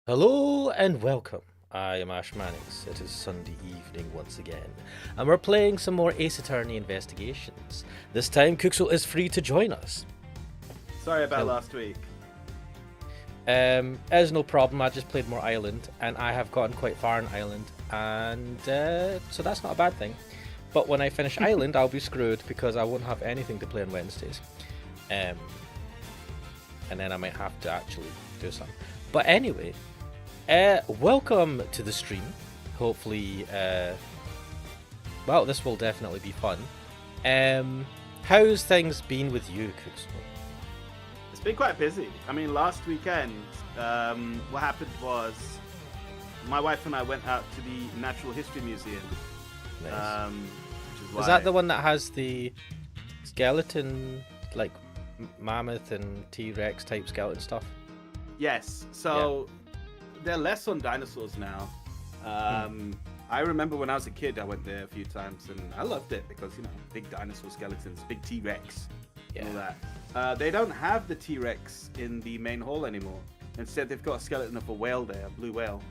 Hello and welcome. I am Ash Mannix. It is Sunday evening once again, and we're playing some more Ace Attorney Investigations. This time, Kuxel is free to join us. Sorry about last week. As no problem, I just played more Island, and I have gotten quite far in Island, and so that's not a bad thing. But when I finish Island, I'll be screwed because I won't have anything to play on Wednesdays. And then I might have to actually do something. But anyway, welcome to the stream. Hopefully, well, this will definitely be fun. How's things been with you, Kuxel? It's been quite busy. I mean, last weekend, what happened was my wife and I went out to the Natural History Museum. Nice. Which is why... Is that the one that has the skeleton, like mammoth and T-Rex type skeleton stuff? Yes. So they're less on dinosaurs now. I remember when I was a kid, I went there a few times and I loved it because, you know, big dinosaur skeletons, big T-Rex, and all that. They don't have the T-Rex in the main hall anymore. Instead, they've got a skeleton of a whale there, a blue whale.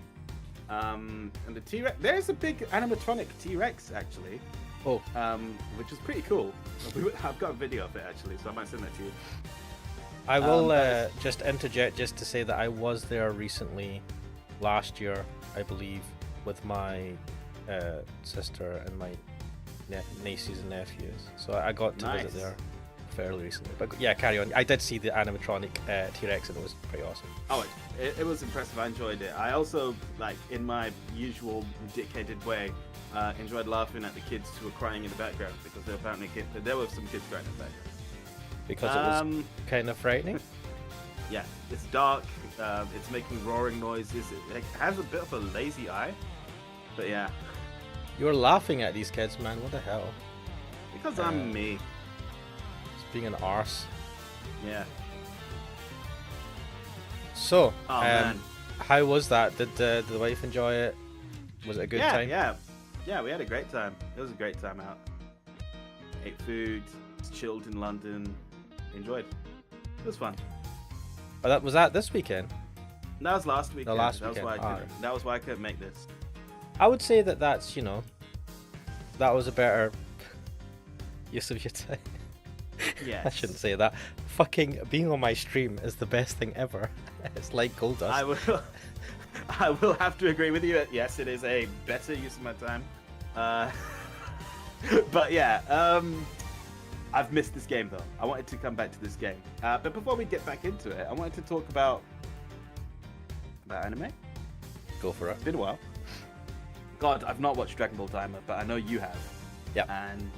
And the T-Rex, there's a big animatronic T-Rex actually. Oh. Which is pretty cool. I've got a video of it actually, so I might send that to you. I will just interject just to say that I was there recently, last year, I believe, with my sister and my nieces and nephews. So I got to visit there fairly recently. But yeah, carry on. I did see the animatronic T-Rex and it was pretty awesome. Oh, it was impressive. I enjoyed it. I also, like, in my usual dedicated way, enjoyed laughing at the kids who were crying in the background because there were some kids crying in the background. Because it was kind of frightening? Yeah, it's dark, it's making roaring noises, it has a bit of a lazy eye, but yeah. You're laughing at these kids, man, what the hell? Because I'm me. Just being an arse. Yeah. So, man. how was that? Did the wife enjoy it? Was it a good time? Yeah, we had a great time. It was a great time out. Ate food, chilled in London. Enjoyed. It was fun. Oh, was that this weekend? That was last weekend. The last that weekend. That was why I couldn't make this. I would say that's, you know, that was a better use of your time. Yes. I shouldn't say that. Fucking being on my stream is the best thing ever. It's like gold dust. I will have to agree with you. Yes, it is a better use of my time. But yeah, I've missed this game though. I wanted to come back to this game. But before we get back into it, I wanted to talk about anime. Go for it. It's been a while. God, I've not watched Dragon Ball Daima, but I know you have. Yeah. And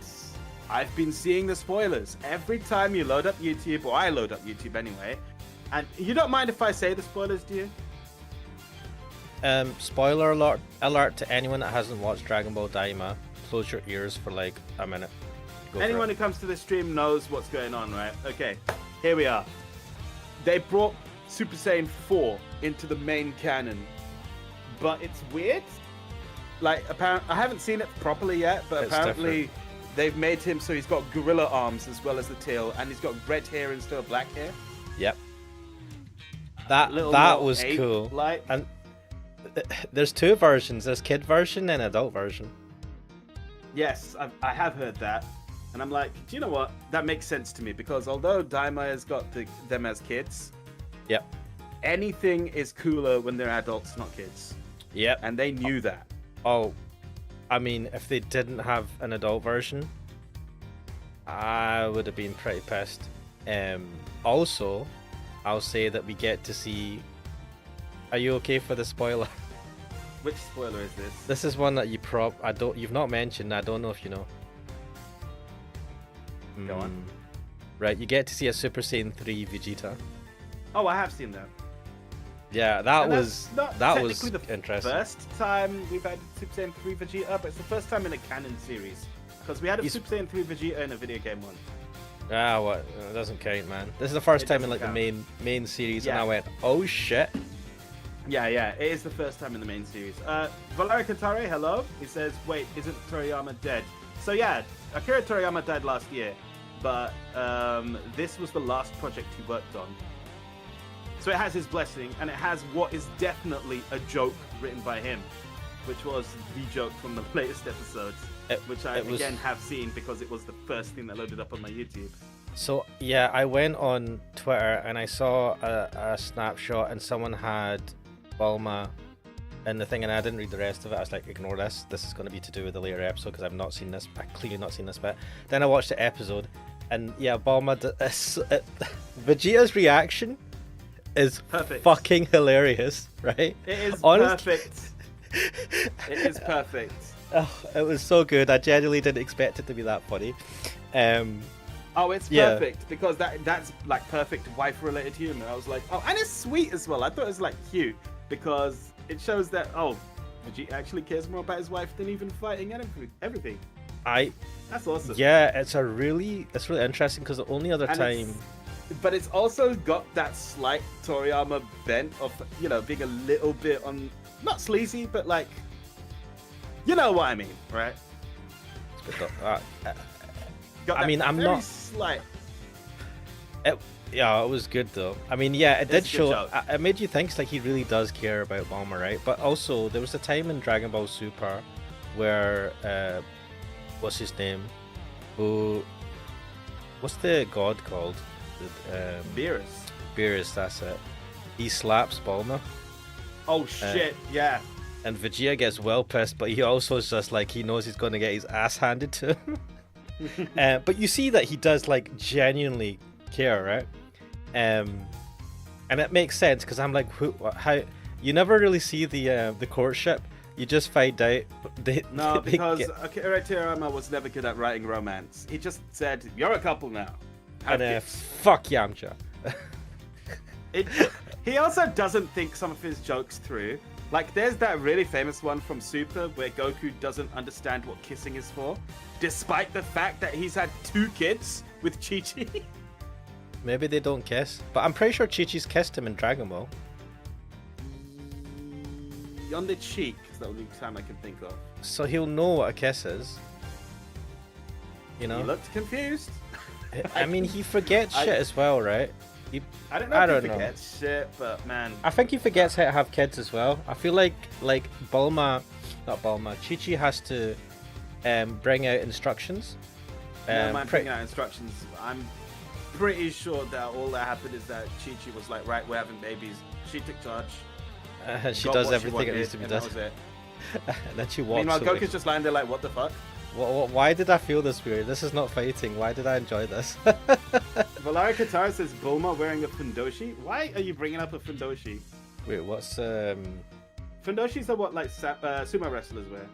I've been seeing the spoilers every time you load up YouTube, or I load up YouTube anyway. And you don't mind if I say the spoilers, do you? Spoiler alert to anyone that hasn't watched Dragon Ball Daima. Close your ears for like a minute. Anyone who comes to this stream knows what's going on, right? Okay, here we are. They brought Super Saiyan 4 into the main canon, but it's weird. Like, I haven't seen it properly yet, but It's apparently different. they've made him so he's got gorilla arms as well as the tail, and he's got red hair instead of black hair. Yep. That was cool. Like, and there's two versions. There's kid version and adult version. yes, I have heard that. And I'm like, do you know what? That makes sense to me because although Daima has got them as kids, Yep. anything is cooler when they're adults, not kids. Yep. And they knew that. Oh, I mean, if they didn't have an adult version, I would have been pretty pissed. Also, I'll say that we get to see. Are you okay for the spoiler? Which spoiler is this? This is one that you've not mentioned. I don't know if you know. Go on. Right, you get to see a Super Saiyan 3 Vegeta. Oh, I have seen that. Yeah, that And was that's not that was technically the interesting. first time we've had Super Saiyan 3 Vegeta, but it's the first time in a canon series. Because we had a Super Saiyan 3 Vegeta in a video game one. Ah, what? It doesn't count, man. This is the first It time in doesn't like the count. main series, Yeah. and I went, oh shit. Yeah, it is the first time in the main series. Valeria Katare, hello. He says, wait, isn't Toriyama dead? So yeah, Akira Toriyama died last year, but this was the last project he worked on. So it has his blessing, and it has what is definitely a joke written by him, which was the joke from the latest episodes, which I again have seen because it was the first thing that loaded up on my YouTube. So yeah, I went on Twitter and I saw a snapshot, and someone had Bulma in the thing, and I didn't read the rest of it. I was like, ignore this. This is going to be to do with the later episode because I've not seen this. I've clearly not seen this bit. Then I watched the episode, and yeah, Bulma. Vegeta's reaction is perfect. Fucking hilarious, right? It is perfect. It is perfect. Oh, it was so good. I genuinely didn't expect it to be that funny. Oh, it's perfect because that's like perfect wife-related humor. I was like, oh, and it's sweet as well. I thought it was like cute because it shows that Vegeta actually cares more about his wife than even fighting and everything. That's awesome. Yeah, it's really interesting because the only other time. But it's also got that slight Toriyama bent of being a little bit on not sleazy, but like you know what I mean, right? I mean, I'm not slight. It was good though. I mean, yeah, it did show. It made you think like he really does care about Bulma, right? But also, there was a time in Dragon Ball Super where what's his name? What's the god called? Beerus, that's it. He slaps Bulma. Oh shit! Yeah. And Vegeta gets well pissed, but he also is just like he knows he's going to get his ass handed to him. But you see that he does like genuinely care, right? And it makes sense because I'm like, how you never really see the courtship. You just find out. Because Akira Toriyama was never good at writing romance. He just said, "You're a couple now." And fuck Yamcha. He also doesn't think some of his jokes through. Like, there's that really famous one from Super where Goku doesn't understand what kissing is for, despite the fact that he's had 2 kids with Chi-Chi. Maybe they don't kiss, but I'm pretty sure Chi-Chi's kissed him in Dragon Ball. On the cheek is the only time I can think of. So he'll know what a kiss is. You know? He looked confused. I mean, he forgets shit as well, right? I don't know if he forgets shit, but man. I think he forgets how to have kids as well. I feel like Chi-Chi has to bring out instructions. Bringing out instructions. I'm pretty sure that all that happened is that Chi-Chi was like, right, we're having babies. She took charge. She does everything it needs to be done. That was it. And then she walks Meanwhile, away. Goku's just lying there like, what the fuck? Why did I feel this weird? This is not fighting. Why did I enjoy this? Valara Katara says Bulma wearing a fundoshi. Why are you bringing up a fundoshi? Wait, what's Fundoshis are what like sumo wrestlers wear.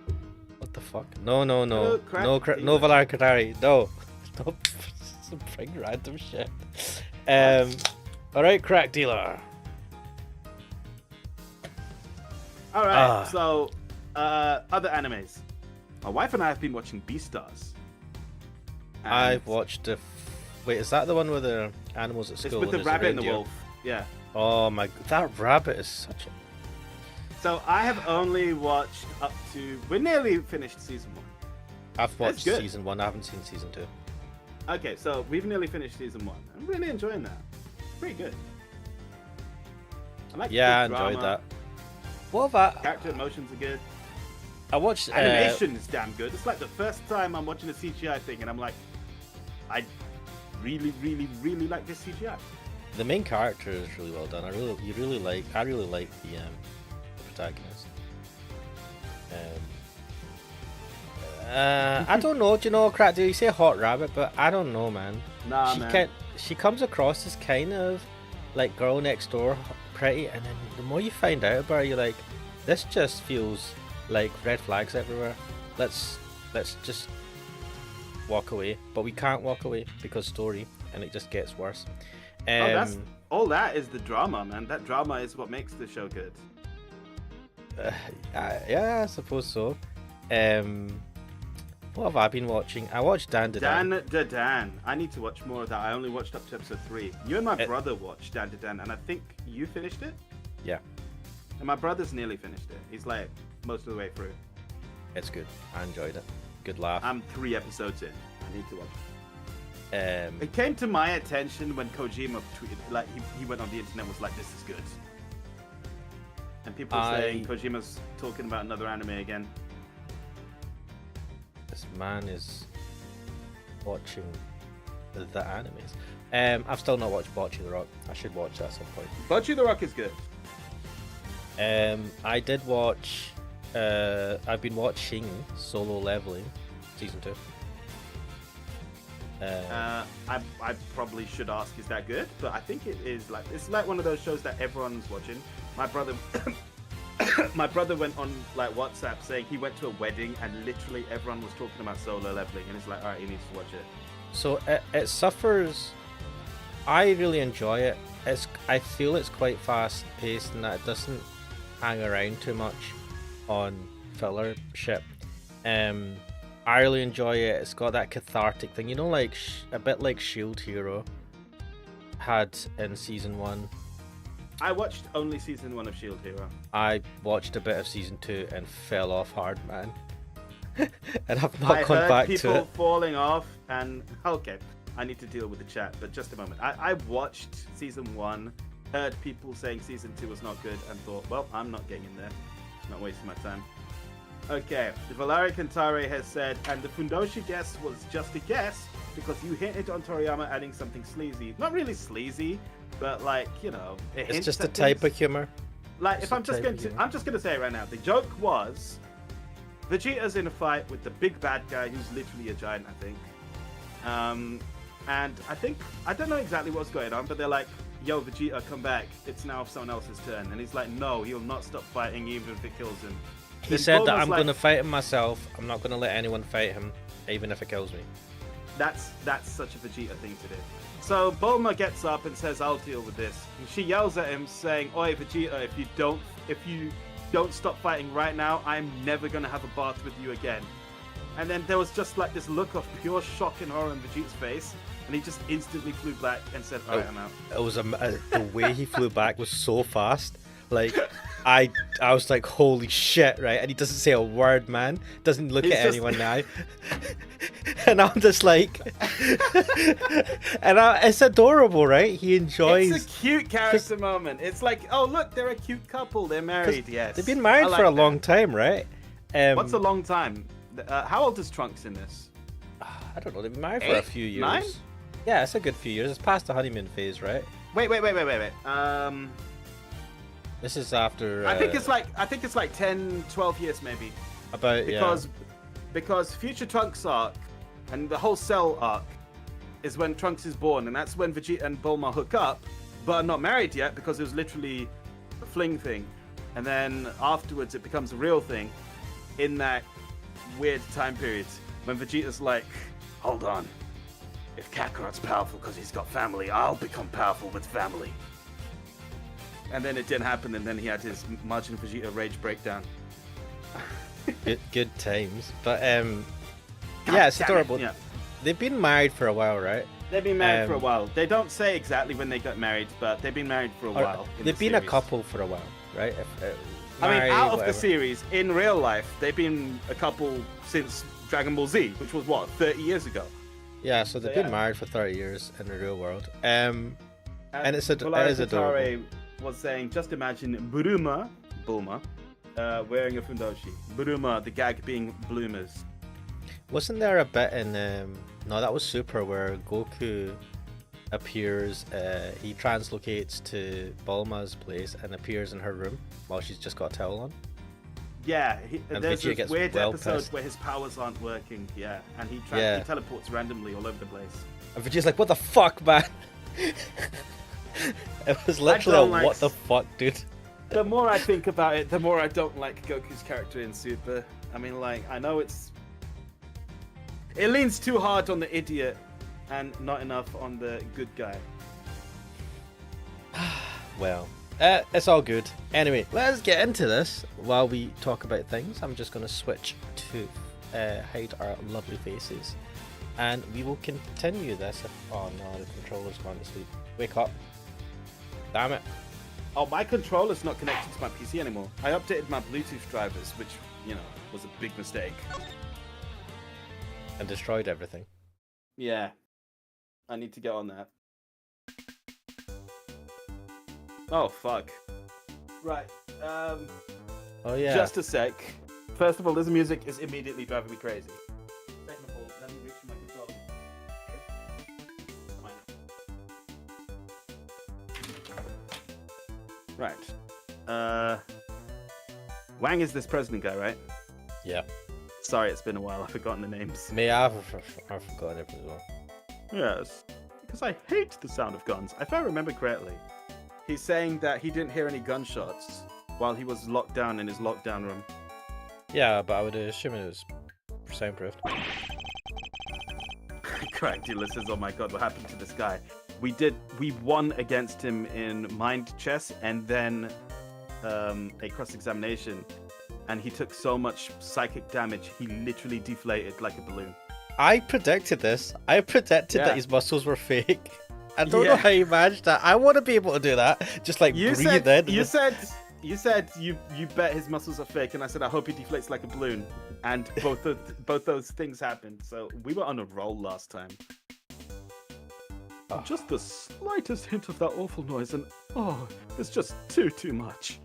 What the fuck? No, no Valara Katari. No, don't bring random shit. All right, crack dealer. All right, so other animes. My wife and I have been watching Beastars. I've watched wait, is that the one with the animals at school? It's with the rabbit and the wolf. Yeah. Oh my, that rabbit is such a... So I have only watched up to... We're nearly finished season 1. I've watched season 1, I haven't seen season 2. Okay, so we've nearly finished season 1. I'm really enjoying that. Pretty good. I like I enjoyed that. What about... Character emotions are good. I watched... Animation is damn good. It's like the first time I'm watching a CGI thing and I'm like, I really, really, really like this CGI. The main character is really well done. I really like the protagonist. I don't know. Do you know, Crack? Do you say hot rabbit? But I don't know, man. Man. She comes across as kind of like girl next door, pretty, and then the more you find out about her, you're like, this just feels like red flags everywhere. Let's just walk away. But we can't walk away because story, and it just gets worse. All that is the drama, man. That drama is what makes the show good. Yeah, I suppose so. What have I been watching? I watched Dan. I need to watch more of that. I only watched up to episode 3. You and my brother watched Dan, and I think you finished it? Yeah. And my brother's nearly finished it. He's like most of the way through. It's good. I enjoyed it. Good laugh. I'm 3 episodes in. I need to watch It came to my attention when Kojima tweeted, like he went on the internet and was like, "This is good," and people were saying Kojima's talking about another anime again. This man is watching the animes. I've still not watched Bocce the Rock. I should watch that at some point. Bocce the Rock is good. I did watch. I've been watching Solo Leveling season 2. I probably should ask, is that good? But I think it is. Like, it's like one of those shows that everyone's watching. My brother went on like WhatsApp saying he went to a wedding and literally everyone was talking about Solo Leveling, and it's like, all right, he needs to watch it. So it suffers. I really enjoy it. I feel it's quite fast paced and that it doesn't hang around too much on filler shit. I really enjoy it. It's got that cathartic thing, you know, like a bit like Shield Hero had in season 1. I watched only season 1 of Shield Hero. I watched a bit of season 2 and fell off hard, man. And I've not gone back to it. People falling off, and okay, I need to deal with the chat, but just a moment. I watched season 1, heard people saying season 2 was not good, and thought, well, I'm not getting in there. Not wasting my time. Okay, Valeria Kantare has said, and the Fundoshi guess was just a guess because you hinted on Toriyama adding something sleazy. Not really sleazy, but like, you know, it's just a type of humor. Like, if I'm just going to say it right now. The joke was Vegeta's in a fight with the big bad guy who's literally a giant, I think. And I don't know exactly what's going on, but they're like, yo, Vegeta, come back. It's now someone else's turn. And he's like, no, he'll not stop fighting even if it kills him. He said that I'm going to fight him myself. I'm not going to let anyone fight him, even if it kills me. That's such a Vegeta thing to do. So Bulma gets up and says, I'll deal with this. And she yells at him saying, oi, Vegeta, if you don't stop fighting right now, I'm never going to have a bath with you again. And then there was just like this look of pure shock and horror on Vegeta's face. And he just instantly flew back and said, all right, I'm out. It was the way he flew back was so fast. Like, I was like, holy shit, right? And he doesn't say a word, man. Doesn't look at anyone now. And I'm just like, and it's adorable, right? He enjoys. It's a cute character moment. It's like, oh look, they're a cute couple. They're married. Yes, they've been married for a long time, right? What's a long time? How old is Trunks in this? I don't know. They've been married for a few years. 9? Yeah, it's a good few years. It's past the honeymoon phase, right? Wait. This is after. I think it's like 10, 12 years maybe. Because Future Trunks arc and the whole Cell arc is when Trunks is born, and that's when Vegeta and Bulma hook up, but are not married yet because it was literally a fling thing, and then afterwards it becomes a real thing in that weird time period when Vegeta's like, hold on, if Kakarot's powerful because he's got family, I'll become powerful with family. And then it didn't happen, and then he had his Majin Vegeta rage breakdown. good times, but yeah, it's adorable. Yeah. They've been married for a while, right? They've been married for a while. They don't say exactly when they got married, but they've been married for a while. They've been a couple for a while, right? Out of the series, in real life, they've been a couple since Dragon Ball Z, which was what, 30 years ago. Yeah, so they've been married for 30 years in the real world. And it is adorable. Was saying, just imagine Bulma, wearing a fundoshi. Bulma, the gag being bloomers. Wasn't there a bit in no, that was Super, where Goku appears, he translocates to Bulma's place and appears in her room while she's just got a towel on? Yeah, there's this weird episode where his powers aren't working, yeah, and he teleports randomly all over the place. And Vegeta's like, what the fuck, man? It was literally what the fuck, dude. The more I think about it, the more I don't like Goku's character in Super. I mean, like, I know it leans too hard on the idiot and not enough on the good guy. Well, it's all good. Anyway, let's get into this while we talk about things. I'm just going to switch to hide our lovely faces. And we will continue this oh no, the controller's gone to sleep. Wake up. Damn it. Oh, my controller's not connected to my PC anymore. I updated my Bluetooth drivers, which, you know, was a big mistake. And destroyed everything. Yeah. I need to get on that. Oh fuck. Right. Oh yeah. Just a sec. First of all, this music is immediately driving me crazy. Second of all, let me reach my controller. Right. Wang is this president guy, right? Yeah. Sorry, it's been a while. I've forgotten the names. Me, I've forgotten it as well. Yes. Because I hate the sound of guns. If I remember correctly, he's saying that he didn't hear any gunshots while he was locked down in his lockdown room. Yeah, but I would assume it was soundproofed. Correct, Ulysses. Oh my god, what happened to this guy? We won against him in mind chess and then a cross-examination, and he took so much psychic damage, he literally deflated like a balloon. I predicted this. I predicted that his muscles were fake. I don't know how you managed that. I want to be able to do that. Just like breathe in. You said you bet his muscles are fake, and I said I hope he deflates like a balloon, and both those things happened. So we were on a roll last time. Oh. Just the slightest hint of that awful noise, and it's just too much.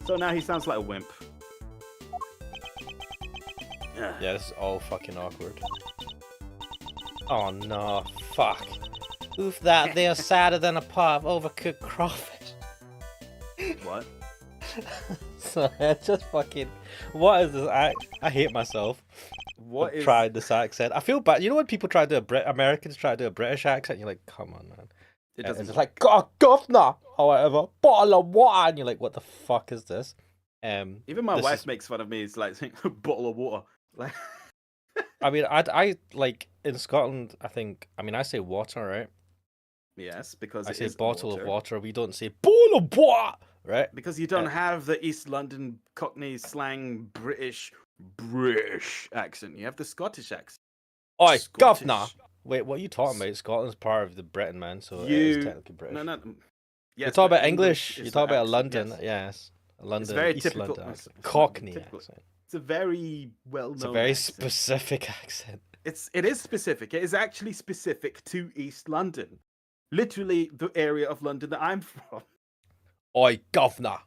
So now he sounds like a wimp. Yeah, this is all fucking awkward. Oh no, fuck. Oof, that they're sadder than a pot of overcooked crawfish. What? So it's just fucking. What is this? I hate myself. What is? Tried this accent. I feel bad. You know when people try to do Americans try to do a British accent, you're like, come on, man. It doesn't. It's like governor or whatever, bottle of water, and you're like, what the fuck is this? Even my wife makes fun of me. It's like saying a bottle of water. Like. I mean, I like in Scotland. I say water, right? Yes, because I say bottle of water. We don't say bottle of water, right? Because you don't have the East London Cockney slang British accent. You have the Scottish accent. Oi, governor. Wait, what are you talking about? Scotland's part of the Britain, man. So it is technically British. No. You Yes, talk about English. You talk about London. Yes. London. It's very East typical. London accent. Cockney accent. It's a very well-known. It's a very accent. specific accent. It is specific. It is actually specific to East London, literally the area of London that I'm from. Oi, governor.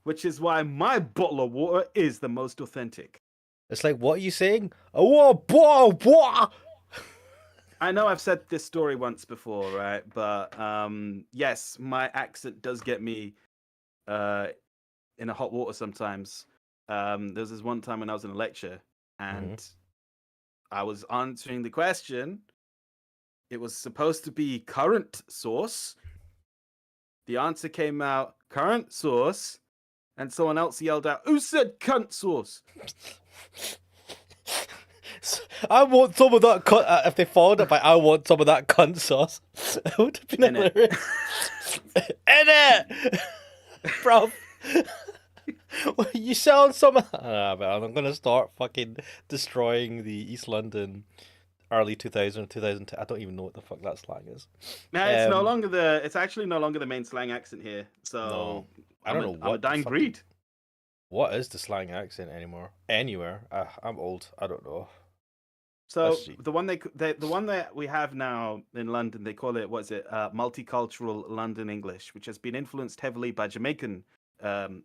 Which is why my bottle of water is the most authentic. It's like, what are you saying? I want a bottle of water. I know I've said this story once before, right? But yes, my accent does get me in a hot water sometimes. There was this one time when I was in a lecture and I was answering the question. It was supposed to be current source. The answer came out current source, and someone else yelled out, "Who said cunt sauce?" I want some of that cunt. If they followed it by "I want some of that cunt sauce," it would have been hilarious. In it, bro. You sound some. But I'm gonna start fucking destroying the East London early 2000, 2010. I don't even know what the fuck that slang is. No, it's no longer the. It's actually no longer the main slang accent here. So no, I don't know what. I'm a dying breed. What is the slang accent anymore? Anywhere? I'm old. I don't know. So the one the one that we have now in London, they call it multicultural London English, which has been influenced heavily by Jamaican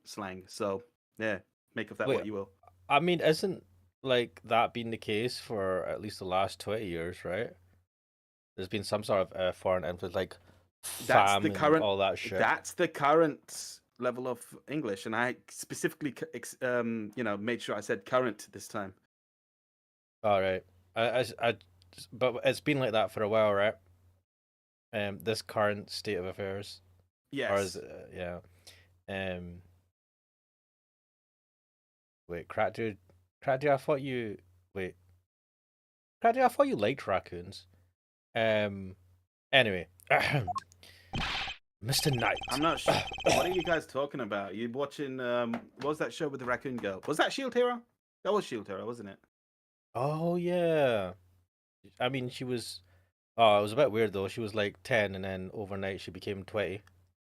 slang. So yeah, make of that what you will. I mean, isn't like that been the case for at least the last 20 years, right? There's been some sort of foreign influence, like fam and all that shit. That's the current level of English, and I specifically made sure I said current this time. All right. But it's been like that for a while, right? This current state of affairs. Yes. Or is it, yeah. Wait, Crackdew, I thought you liked raccoons. Anyway, Mr. Knight. I'm not sure. What are you guys talking about? You watching? What was that show with the raccoon girl? Was that Shield Hero? That was Shield Hero, wasn't it? Oh yeah. I mean, she was. Oh, it was a bit weird though. She was like 10, and then overnight she became 20,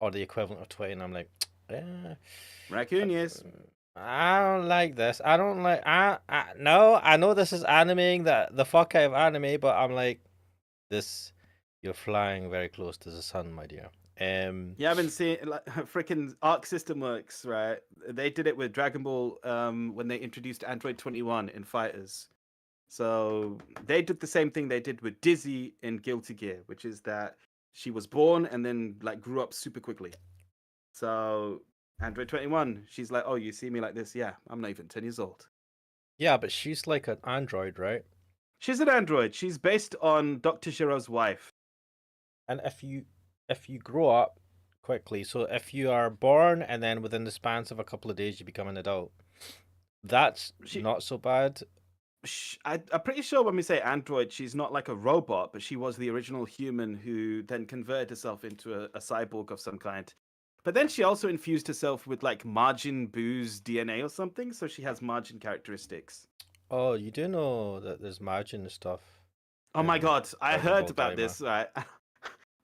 or the equivalent of 20. And I'm like, raccoon, yes. I don't like this. I don't like. No. I know this is animating the fuck out of anime, but I'm like, this You're flying very close to the sun, my dear. You haven't seen like freaking Arc System Works, right? They did it with Dragon Ball when they introduced Android 21 in Fighters. So they did the same thing they did with Dizzy in Guilty Gear, which is that she was born and then like grew up super quickly. So Android 21, she's like, "Oh, you see me like this? Yeah, I'm not even 10 years old." Yeah, but she's like an android, right? She's an android. She's based on Dr. Jiro's wife. And if you grow up quickly, so if you are born and then within the span of a couple of days you become an adult, that's not so bad. I'm pretty sure when we say android, she's not like a robot, but she was the original human who then converted herself into a cyborg of some kind. But then she also infused herself with like Majin Buu's DNA or something, so she has Majin characteristics. Oh, you do know that there's Majin stuff. Oh my god, I Dragon heard Ball about Daima. this, right?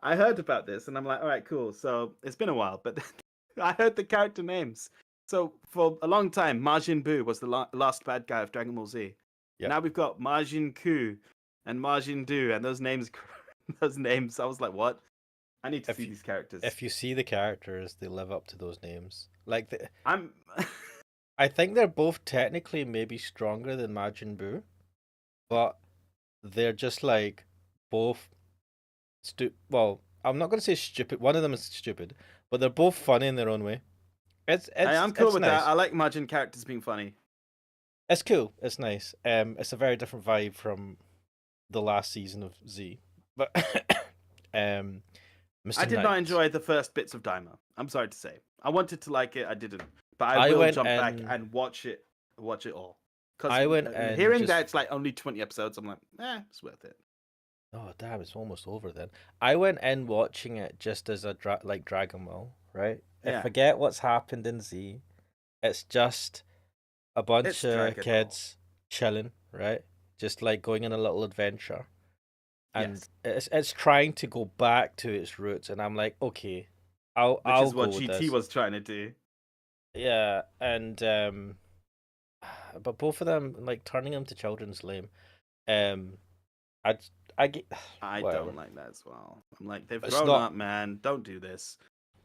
I heard about this, and I'm like, all right, cool. So it's been a while, but I heard the character names. So for a long time, Majin Buu was the last bad guy of Dragon Ball Z. Yep. Now we've got Majin Ku and Majin Du, and those names, I was like, what? I need to see these characters. If you see the characters, they live up to those names. Like I'm. I think they're both technically maybe stronger than Majin Buu, but they're just like both well, I'm not going to say stupid. One of them is stupid, but they're both funny in their own way. I'm cool with nice. that. I like Majin characters being funny. It's cool. It's nice. It's a very different vibe from the last season of Z. But Mr. I did not enjoy the first bits of Daima. I'm sorry to say. I wanted to like it. I didn't. But I will jump back and watch it all. Because hearing that it's like only 20 episodes, I'm like, it's worth it. Oh damn! It's almost over then. I went in watching it just as a like Dragon Ball, right? Yeah. I forget what's happened in Z. It's just a bunch of kids chilling, right? Just like going on a little adventure, and it's trying to go back to its roots. And I'm like, okay, I'll is go what with GT this. was trying to do. Yeah, and but both of them like turning them to children's lame. I don't like that as well. I'm like, they've grown up, man. Don't do this.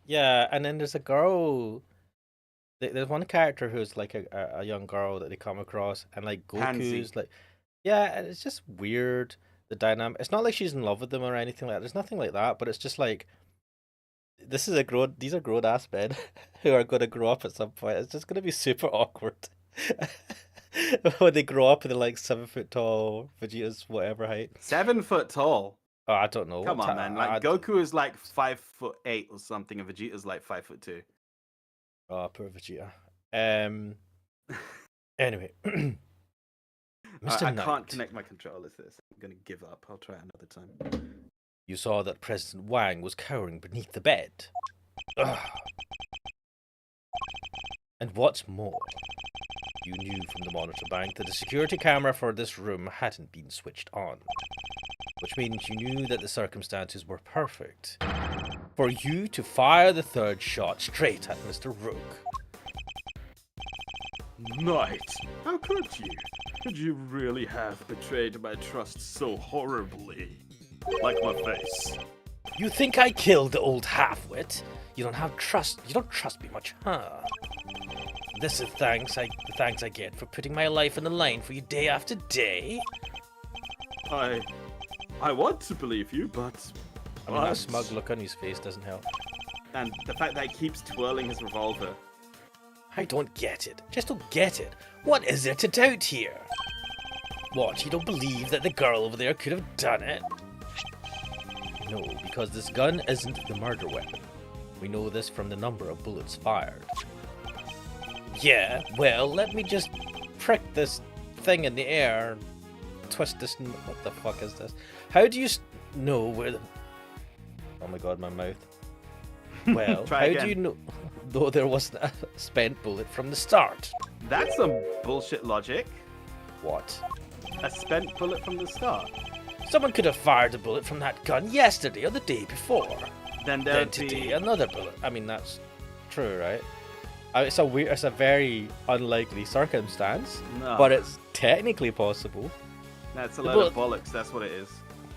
Yeah, and then there's a girl. There's one character who's like a young girl that they come across, and like Goku's like, yeah, and it's just weird, the dynamic. It's not like she's in love with them or anything like that. There's nothing like that, but it's just like, these are grown ass men who are gonna grow up at some point. It's just gonna be super awkward. When they grow up and they're like 7 foot tall, Vegeta's whatever height. 7 foot tall? Oh, I don't know. Come on, man. Like Goku is like 5'8" or something, and Vegeta's like 5'2". Oh, poor Vegeta. Anyway. Mr. I can't connect my controller to this. I'm gonna give up. I'll try another time. You saw that President Wang was cowering beneath the bed. Ugh. And what's more, you knew from the monitor bank that the security camera for this room hadn't been switched on. Which means you knew that the circumstances were perfect for you to fire the third shot straight at Mr. Rook. Knight, how could you? Could you really have betrayed my trust so horribly? Like my face. You think I killed the old half-wit? You don't trust me much, huh? This is the thanks I get for putting my life on the line for you day after day. I want to believe you, but I mean, that smug look on his face doesn't help. And the fact that he keeps twirling his revolver. I don't get it. Just don't get it. What is there to doubt here? What, you don't believe that the girl over there could have done it? No, because this gun isn't the murder weapon. We know this from the number of bullets fired. Yeah, well, let me just prick this thing in the air. Twist this. What the fuck is this? How do you know where the... Oh my god, my mouth. Well, how do you know though there wasn't a spent bullet from the start? That's some bullshit logic. What? A spent bullet from the start? Someone could have fired a bullet from that gun yesterday or the day before. Then today another bullet. I mean, that's true, right? It's a very unlikely circumstance, but it's technically possible. That's a lot of bollocks, that's what it is.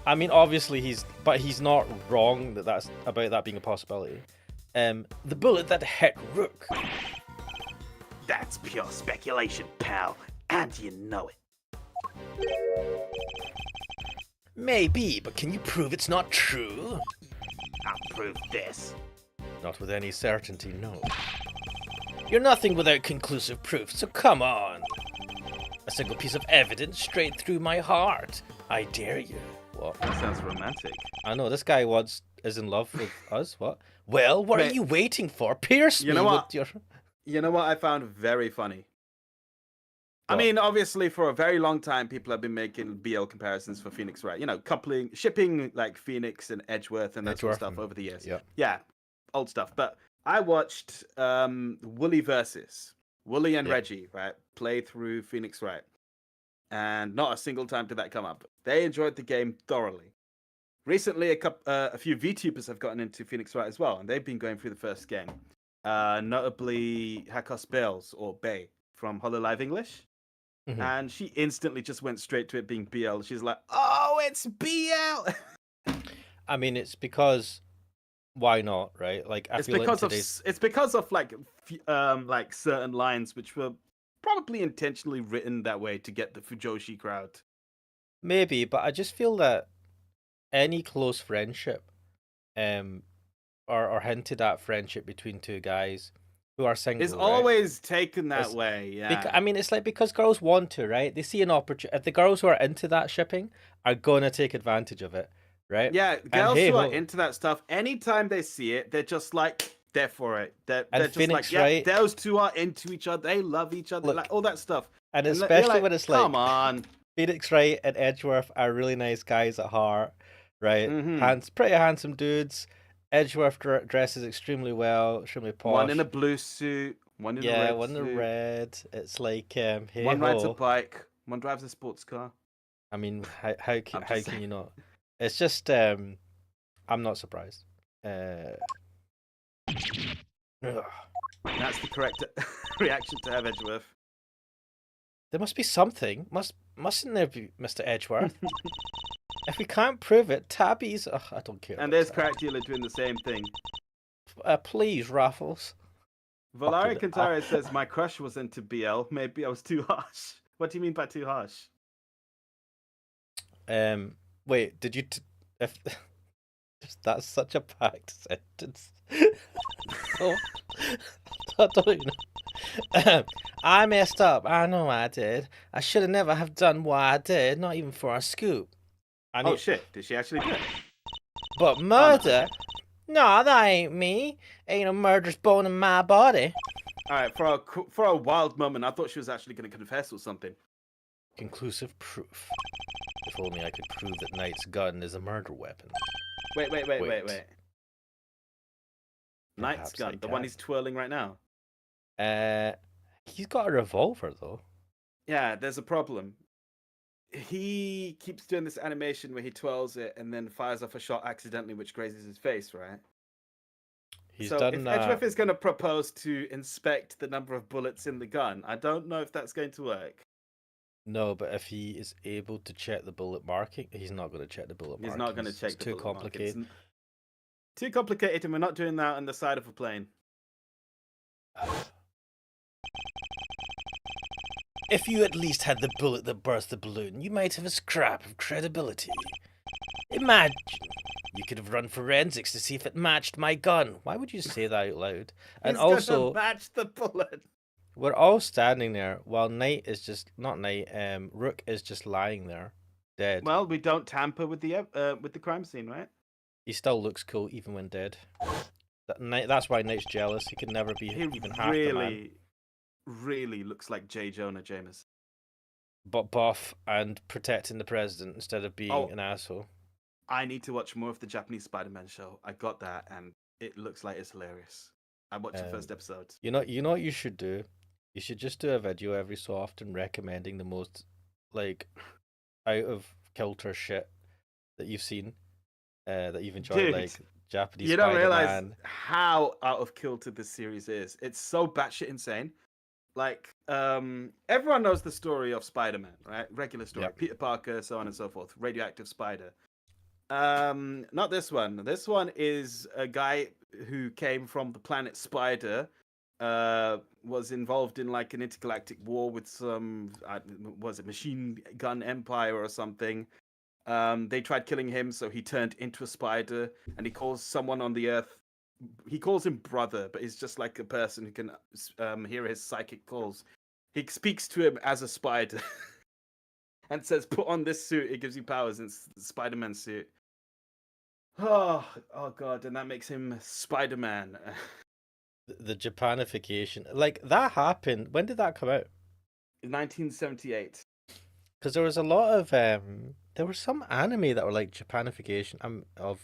I mean, obviously he's not wrong that's about that being a possibility. The bullet that hit Rook. That's pure speculation, pal, and you know it. Maybe, but can you prove it's not true? I'll prove this. Not with any certainty, no. You're nothing without conclusive proof, so come on. A single piece of evidence straight through my heart. I dare you. What? That sounds romantic. I know, this guy is in love with us. What? Well, what are you waiting for? Pierce me with your... You know what I found very funny? What? I mean, obviously, for a very long time, people have been making BL comparisons for Phoenix Wright. You know, shipping like Phoenix and Edgeworth and that sort of stuff over the years. Yeah, old stuff. But I watched Wooly versus Wooly and Reggie, right, play through Phoenix Wright. And not a single time did that come up. They enjoyed the game thoroughly. Recently, a few VTubers have gotten into Phoenix Wright as well, and they've been going through the first game. Notably Hakos Bales, or Bay, from HoloLive English. Mm-hmm. And she instantly just went straight to it being BL. She's like, oh, it's BL! I mean, it's because... Why not, right? Like, it's because of like certain lines which were probably intentionally written that way to get the Fujoshi crowd. Maybe, but I just feel that any close friendship, or hinted at friendship between two guys who are single, is always taken that way. Yeah, I mean, it's like because girls want to, right? They see an opportunity. If the girls who are into that shipping are gonna take advantage of it, right? Yeah, girls who are into that stuff, anytime they see it, they're just like, they're for it. They're just Phoenix, like, right? Those two are into each other. They love each other, like all that stuff. And especially like, when it's like, come on, Phoenix Wright and Edgeworth are really nice guys at heart, right? Mm-hmm. Pretty handsome dudes. Edgeworth dresses extremely well, extremely posh. One in a blue suit, one in a red one in suit. the red. It's like, one rides a bike, one drives a sports car. I mean, how can you not? It's just, I'm not surprised. That's the correct reaction to have, Edgeworth. There must be something. Mustn't there be, Mr. Edgeworth? If we can't prove it, tabbies... Ugh, I don't care. And there's Crack Dealer doing the same thing. Please, Raffles. Valaria Kantara says, my crush was into BL. Maybe I was too harsh. What do you mean by too harsh? Wait, did you... That's such a packed sentence. Oh, I don't know. I messed up. I know I did. I should have never have done what I did, not even for a scoop. Oh shit, did she actually do it? But murder? No, that ain't me. Ain't a murderous bone in my body. Alright, for a wild moment, I thought she was actually going to confess or something. Conclusive proof. If only I could prove that Knight's gun is a murder weapon. Wait. Knight's gun, the one he's twirling right now? He's got a revolver, though. Yeah, there's a problem. He keeps doing this animation where he twirls it and then fires off a shot accidentally, which grazes his face, right? If Edgeworth is going to propose to inspect the number of bullets in the gun, I don't know if that's going to work. No, but if he is able to check the bullet marking, he's not going to check the bullet marking. He's not going to check it's the too bullet complicated. Marking. Too complicated, and we're not doing that on the side of a plane. If you at least had the bullet that burst the balloon, you might have a scrap of credibility. Imagine you could have run forensics to see if it matched my gun. Why would you say that out loud? And also, match the bullet. We're all standing there while Rook is just lying there, dead. Well, we don't tamper with the crime scene, right? He still looks cool even when dead. That's why Knight's jealous. He could never be even half the man. Really looks like J. Jonah Jameson. But buff and protecting the president instead of being an asshole. I need to watch more of the Japanese Spider-Man show. I got that, and it looks like it's hilarious. I watched the first episode. You know what you should do? You should just do a video every so often recommending the most, like, out of kilter shit that you've seen, that you've enjoyed, Dude, like Japanese Spider-Man. You don't realize how out of kilter this series is. It's so batshit insane. Like, everyone knows the story of Spider-Man, right? Regular story. Yep. Peter Parker, so on and so forth. Radioactive spider. Not this one. This one is a guy who came from the planet Spider. Was involved in like an intergalactic war with some, was it machine gun empire or something? They tried killing him, so he turned into a spider, and he calls someone on the Earth. He calls him brother, but he's just like a person who can hear his psychic calls. He speaks to him as a spider, and says, "Put on this suit; it gives you powers." And it's the Spider-Man suit. Oh god, and that makes him Spider-Man. The Japanification, like that happened. When did that come out? 1978. Because there was a lot of there was some anime that were like Japanification of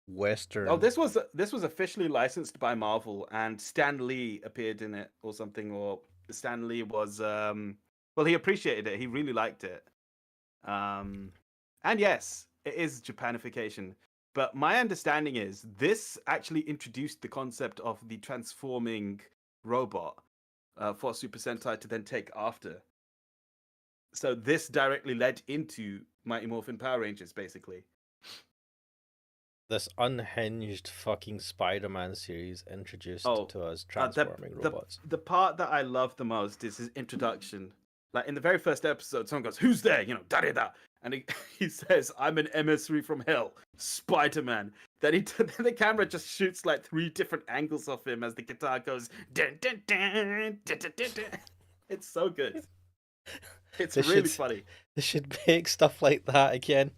Western. Oh, this was officially licensed by Marvel, and Stan Lee appeared in it or something. Or Stan Lee was well, he appreciated it. He really liked it. And yes, it is Japanification. But my understanding is this actually introduced the concept of the transforming robot for Super Sentai to then take after. So this directly led into Mighty Morphin Power Rangers, basically. This unhinged fucking Spider-Man series introduced to us transforming robots. The part that I love the most is his introduction. Like in the very first episode, someone goes, "Who's there?" You know, da-da-da. And he says, "I'm an emissary from hell, Spider-Man." Then then the camera just shoots like 3 different angles of him as the guitar goes, dun, dun, dun, dun, dun, dun, dun. It's so good. It's really funny. They should make stuff like that again.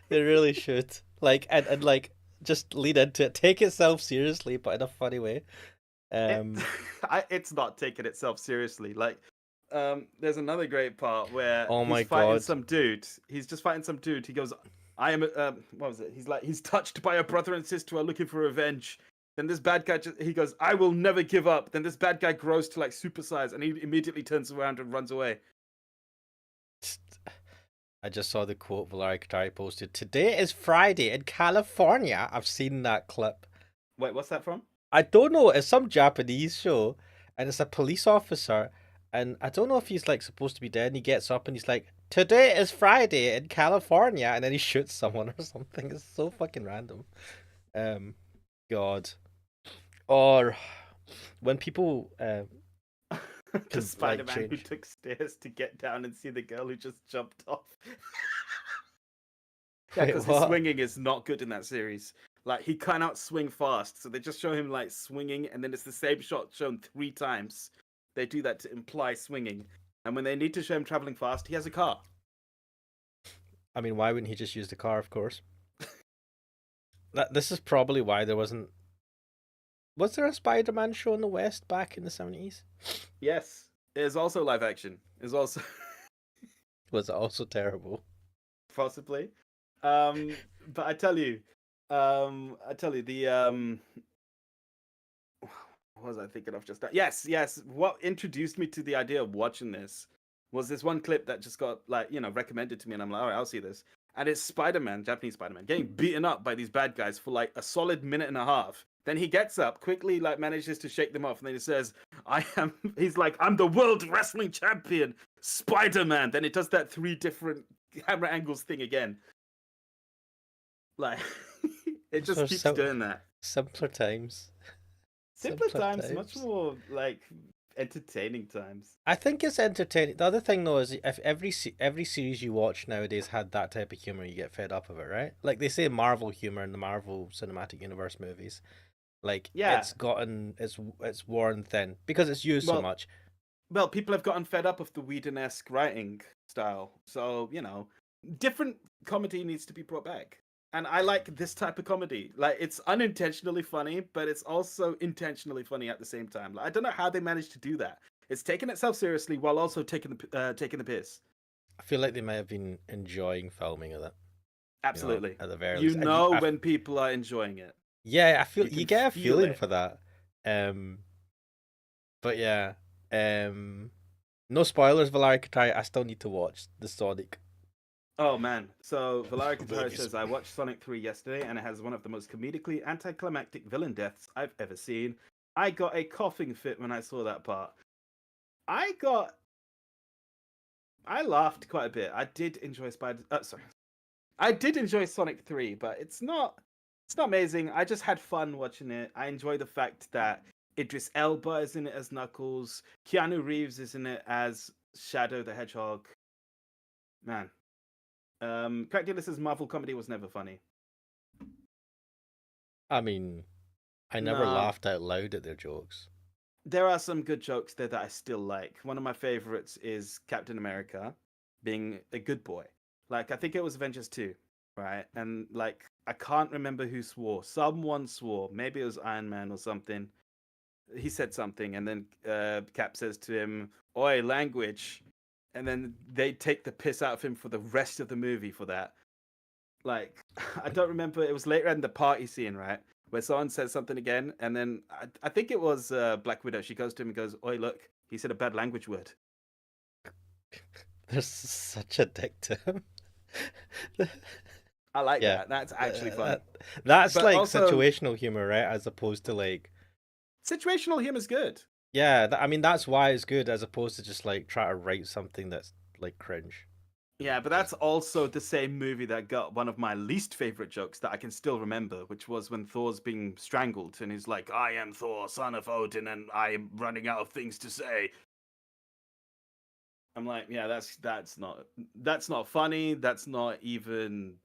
They really should. Like and like just lead into it. Take itself seriously, but in a funny way. It's not taking itself seriously. Like, there's another great part where he's fighting some dude. He's just fighting some dude. He goes, "I am." What was it? He's touched by a brother and sister who are looking for revenge. Then this bad guy, he goes, "I will never give up." Then this bad guy grows to like super size, and he immediately turns around and runs away. I just saw the quote Valari Katari posted. "Today is Friday in California." I've seen that clip. Wait, what's that from? I don't know. It's some Japanese show, and it's a police officer, and I don't know if he's like supposed to be dead. And he gets up and he's like, "Today is Friday in California," and then he shoots someone or something. It's so fucking random. God. Or when people the Spider-Man who took stairs to get down and see the girl who just jumped off. Yeah, because his swinging is not good in that series. Like, he cannot swing fast, so they just show him like swinging, and then it's the same shot shown 3 times. They do that to imply swinging, and when they need to show him traveling fast, he has a car. I mean, why wouldn't he just use the car? Of course. This is probably why there wasn't. Was there a Spider-Man show in the West back in the 70s? Yes. It is also live action. Was it also terrible? Possibly. But I tell you, the what was I thinking of just that? Yes. What introduced me to the idea of watching this was this one clip that just got recommended to me, and I'm like, all right, I'll see this. And it's Spider-Man, Japanese Spider-Man, getting beaten up by these bad guys for like a solid minute and a half. Then he gets up, quickly like manages to shake them off, and then he says, he's like, "I'm the world wrestling champion, Spider-Man." Then it does that 3 different camera angles thing again. Like, it just keeps doing that. Simpler times. Simpler times, much more like entertaining times. I think it's entertaining. The other thing though is if every series you watch nowadays had that type of humor, you get fed up of it, right? Like they say Marvel humor in the Marvel Cinematic Universe movies. Like, yeah, it's worn thin because it's used so much. Well, people have gotten fed up of the Whedon-esque writing style, so different comedy needs to be brought back. And I like this type of comedy. Like, it's unintentionally funny, but it's also intentionally funny at the same time. Like, I don't know how they managed to do that. It's taking itself seriously while also taking the piss. I feel like they might have been enjoying filming of it. Absolutely. At the very least. When people are enjoying it. Yeah, I feel you get a feeling for that. But yeah, no spoilers, Valari Katari. I still need to watch the Sonic. Oh man, so Valari Katari says, "I watched Sonic 3 yesterday, and it has one of the most comedically anticlimactic villain deaths I've ever seen. I got a coughing fit when I saw that part. I laughed quite a bit. I did enjoy I did enjoy Sonic 3, but it's not amazing. I just had fun watching it. I enjoy the fact that Idris Elba is in it as Knuckles. Keanu Reeves is in it as Shadow the Hedgehog. Man. Craig Gillis's Marvel comedy was never funny. I mean, I never No. laughed out loud at their jokes. There are some good jokes there that I still like. One of my favorites is Captain America being a good boy. Like, I think it was Avengers 2, right? And, like, I can't remember who swore. Someone swore. Maybe it was Iron Man or something. He said something, and then Cap says to him, "Oi, language." And then they take the piss out of him for the rest of the movie for that. Like, I don't remember. It was later in the party scene, right? Where someone says something again, and then I think it was Black Widow. She goes to him and goes, "Oi, look, he said a bad language word." There's such a dick to him. I like that. That's actually funny. That's But like also- situational humor, right? As opposed to like, Situational humor is good. yeah, I mean, that's why it's good, as opposed to just like try to write something that's like cringe. Yeah, but that's also the same movie that got one of my least favorite jokes that I can still remember, which was when Thor's being strangled and he's like, "I am Thor, son of Odin, and I am running out of things to say." I'm like, yeah, that's not funny. That's not even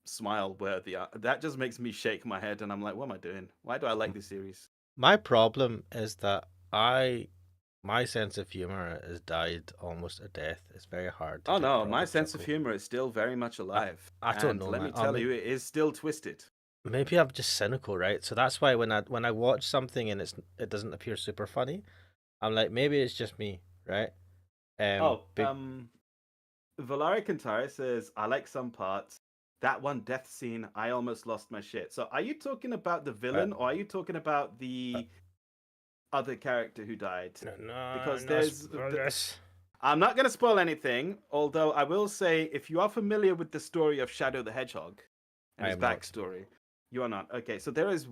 smile worthy. That just makes me shake my head, and I'm like, what am I doing? Why do I like this series? My problem is that my sense of humor has died almost a death. It's very hard to Oh get no, proper my sense of chuckle. humor is still very much alive. I don't And know, let me man. tell you, it is still twisted. Maybe I'm just cynical, right? So that's why when I watch something and it doesn't appear super funny, I'm like, maybe it's just me, right? Big- Valaria Kantara says, "I like some parts. That one death scene, I almost lost my shit." So are you talking about the villain, or are you talking about the other character who died? Because there's I'm not going to spoil anything, although I will say, if you are familiar with the story of Shadow the Hedgehog and I his am not. backstory, you are not. Okay, so there is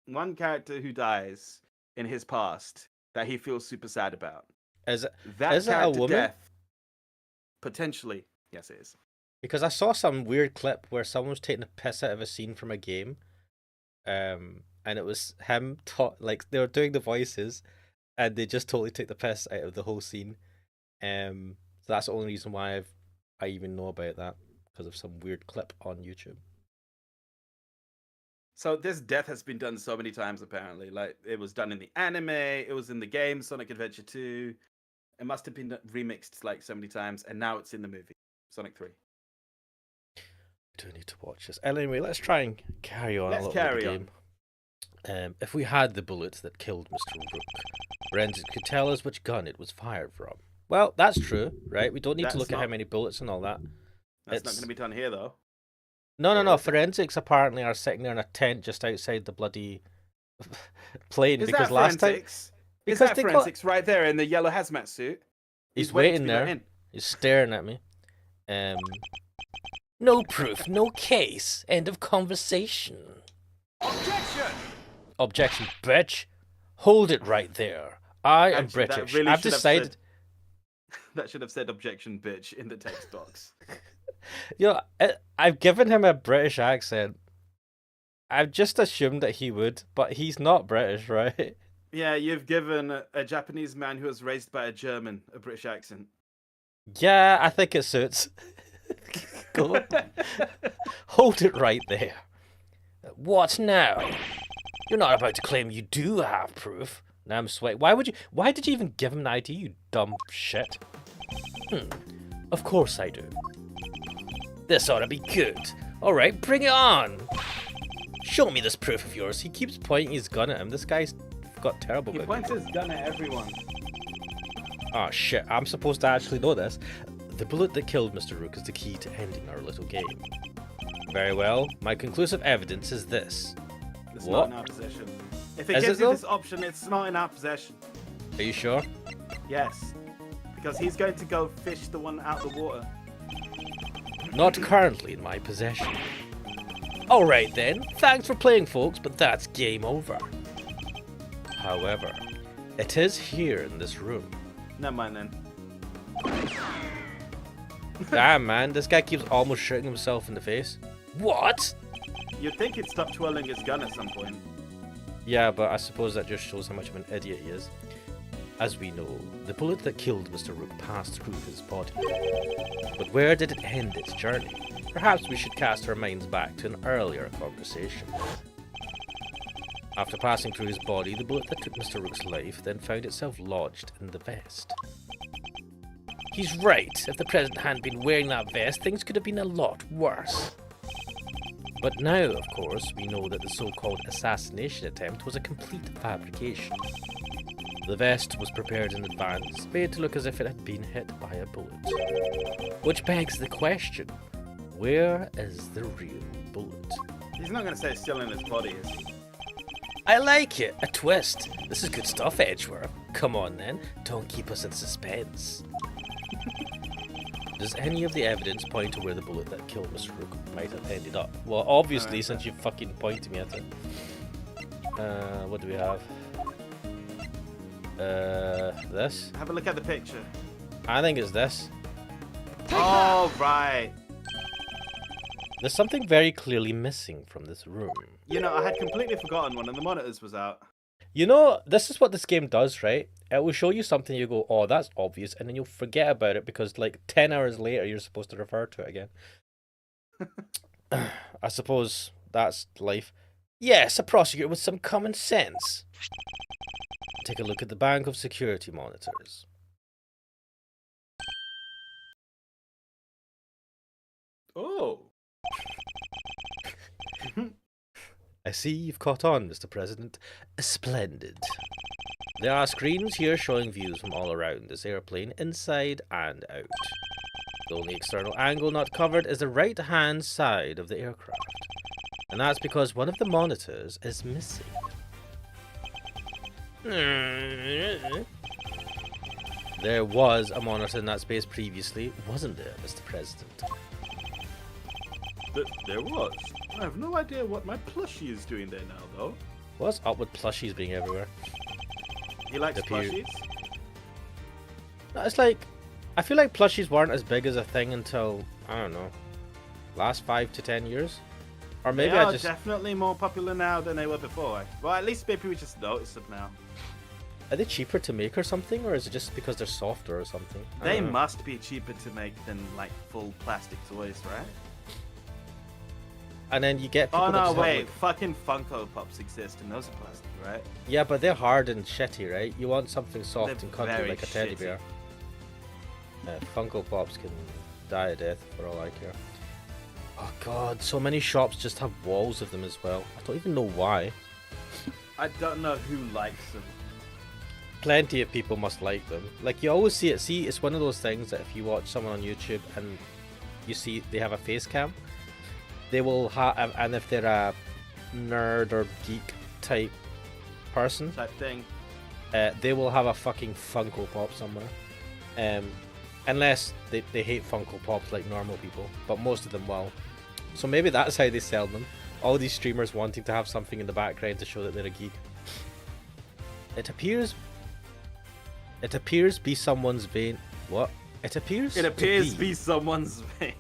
one character who dies in his past that he feels super sad about. Is it That Is it a character woman? death, potentially, yes, it is. Because I saw some weird clip where someone was taking a piss out of a scene from a game, and it was him like they were doing the voices, and they just totally took the piss out of the whole scene. So that's the only reason why I even know about that, because of some weird clip on YouTube. So this death has been done so many times, apparently. Like, it was done in the anime, it was in the game Sonic Adventure 2. It must have been remixed like so many times, and now it's in the movie Sonic 3. I do need to watch this. Anyway, let's try and carry on Let's a little carry bit with the game. If we had the bullet that killed Mr. Rook, Renz could tell us which gun it was fired from. Well, that's true, right? We don't need to look at how many bullets and all that. That's not going to be done here, though. No. Forensics apparently are sitting there in a tent just outside the bloody plane, because last time Is that forensics right there in the yellow hazmat suit? he's waiting waiting to be let there. in. He's staring at me. No proof, no case. End of conversation. Objection, bitch. Hold it right there. I am Actually, that British. really I've should have decided. That should have said "objection, bitch" in the text box. I've given him a British accent. I've just assumed that he would, but he's not British, right? Yeah, you've given a Japanese man who was raised by a German a British accent. Yeah, I think it suits. Go. Hold it right there. What now? You're not about to claim you do have proof. Now I'm sweating. Why did you even give him an ID, you dumb shit? Of course I do. This ought to be good. Alright, bring it on. Show me this proof of yours. He keeps pointing his gun at him. This guy's got terrible He gun points control. his gun at everyone. Oh shit, I'm supposed to actually know this. The bullet that killed Mr. Rook is the key to ending our little game. Very well, my conclusive evidence is this. It's What? not in our possession. If it Is gives it you though? this option, it's not in our possession. Are you sure? Yes. Because he's going to go fish the one out the water. Not currently in my possession. Alright then, thanks for playing folks, but that's game over. However, it is here in this room. Never mind then. Damn, man, this guy keeps almost shooting himself in the face. What? You'd think he'd stop twirling his gun at some point. Yeah, but I suppose that just shows how much of an idiot he is. As we know, the bullet that killed Mr. Rook passed through his body. But where did it end its journey? Perhaps we should cast our minds back to an earlier conversation. After passing through his body, the bullet that took Mr. Rook's life then found itself lodged in the vest. He's right. If the president hadn't been wearing that vest, things could have been a lot worse. But now, of course, we know that the so-called assassination attempt was a complete fabrication. The vest was prepared in advance, made to look as if it had been hit by a bullet. Which begs the question, where is the real bullet? He's not going to say it's still in his body, is he? I like it. A twist. This is good stuff, Edgeworth. Come on then, don't keep us in suspense. Does any of the evidence point to where the bullet that killed Mr. Rook might have ended up? Well, obviously, since you fucking pointed me at it. What do we have? This? Have a look at the picture. I think it's this. Oh, right. There's something very clearly missing from this room. You know, I had completely forgotten one of the monitors was out. You know, this is what this game does, right? It will show you something, you go, oh, that's obvious, and then you'll forget about it because, like, 10 hours later, you're supposed to refer to it again. I suppose that's life. Yes, a prosecutor with some common sense. Take a look at the bank of security monitors. Oh. I see you've caught on, Mr. President. Splendid. There are screens here showing views from all around this airplane, inside and out. The only external angle not covered is the right-hand side of the aircraft. And that's because one of the monitors is missing. There was a monitor in that space previously, wasn't there, Mr. President? There was. I have no idea what my plushie is doing there now, though. What's up with plushies being everywhere? He likes plushies? No, it's like, I feel like plushies weren't as big as a thing until, I don't know, last 5 to 10 years? Or maybe they I are just... definitely more popular now than they were before. Well, at least maybe we just notice them now. Are they cheaper to make or something, or is it just because they're softer or something? They must be cheaper to make than, like, full plastic toys, right? And then you get people Oh, that no, just have, wait. like... Fucking Funko Pops exist, and those are plastic, right? Yeah, but they're hard and shitty, right? You want something soft They're and cuddly very like a teddy shitty. bear. Funko Pops can die a death for all I care. Oh god, so many shops just have walls of them as well. I don't even know why. I don't know who likes them. Plenty of people must like them. Like, you always see it. See, it's one of those things that if you watch someone on YouTube and you see they have a face cam, they will have, and if they're a nerd or geek type person, Type thing. they will have a fucking Funko Pop somewhere. Unless they hate Funko Pops like normal people, but most of them will. So maybe that's how they sell them. All these streamers wanting to have something in the background to show that they're a geek. It appears be someone's vain... What? It appears It appears to be someone's vein.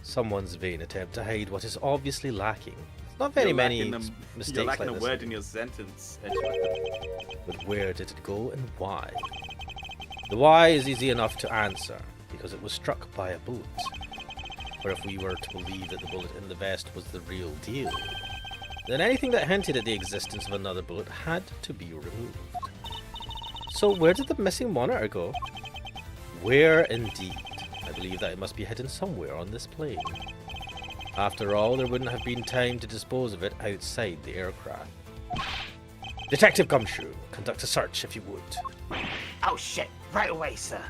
someone's vain attempt to hide what is obviously lacking. It's not very many mistakes You're lacking like a this. word in your sentence. But where did it go and why? The why is easy enough to answer, because it was struck by a bullet. Or if we were to believe that the bullet in the vest was the real deal, then anything that hinted at the existence of another bullet had to be removed. So where did the missing monitor go? Where indeed? I believe that it must be hidden somewhere on this plane. After all, there wouldn't have been time to dispose of it outside the aircraft. Detective Gumshoe, conduct a search if you would. Oh shit, right away, sir.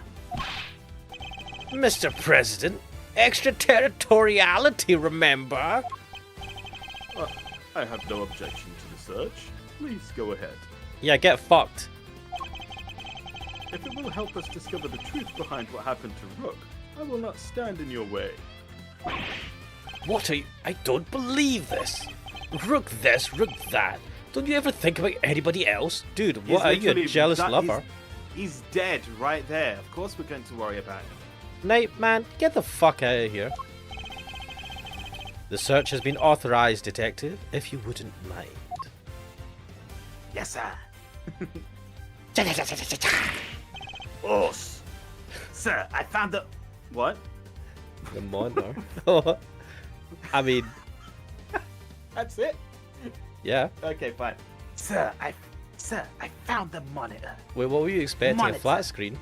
Mr. President, extraterritoriality, remember? I have no objection to the search. Please go ahead. Yeah, get fucked. If it will help us discover the truth behind what happened to Rook, I will not stand in your way. What are you? I don't believe this. Rook this, rook that. Don't you ever think about anybody else? Dude, what are you, a jealous lover? He's dead right there. Of course we're going to worry about him. Knight, man, get the fuck out of here. The search has been authorized, Detective, if you wouldn't mind. Yes, sir. Oh, sir, I found the... What? The monitor. I mean... That's it? Yeah. Okay, fine. Sir, I found the monitor. Wait, what were you expecting? Monitor. A flat screen?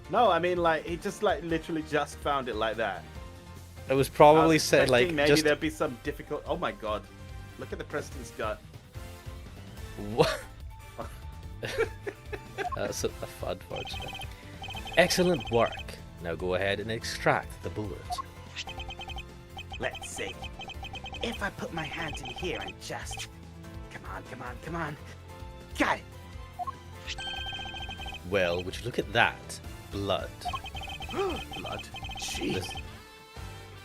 No, I mean, like, he just, like, literally just found it like that. It was I probably was set like expecting maybe just... there'd be some difficult... Oh my god. Look at the Preston's gut. What? That's a fun fortunate. Excellent work. Now go ahead and extract the bullet. Let's see. If I put my hand in here and just... Come on. Got it. Well, would you look at that? Blood. Blood. Jeez.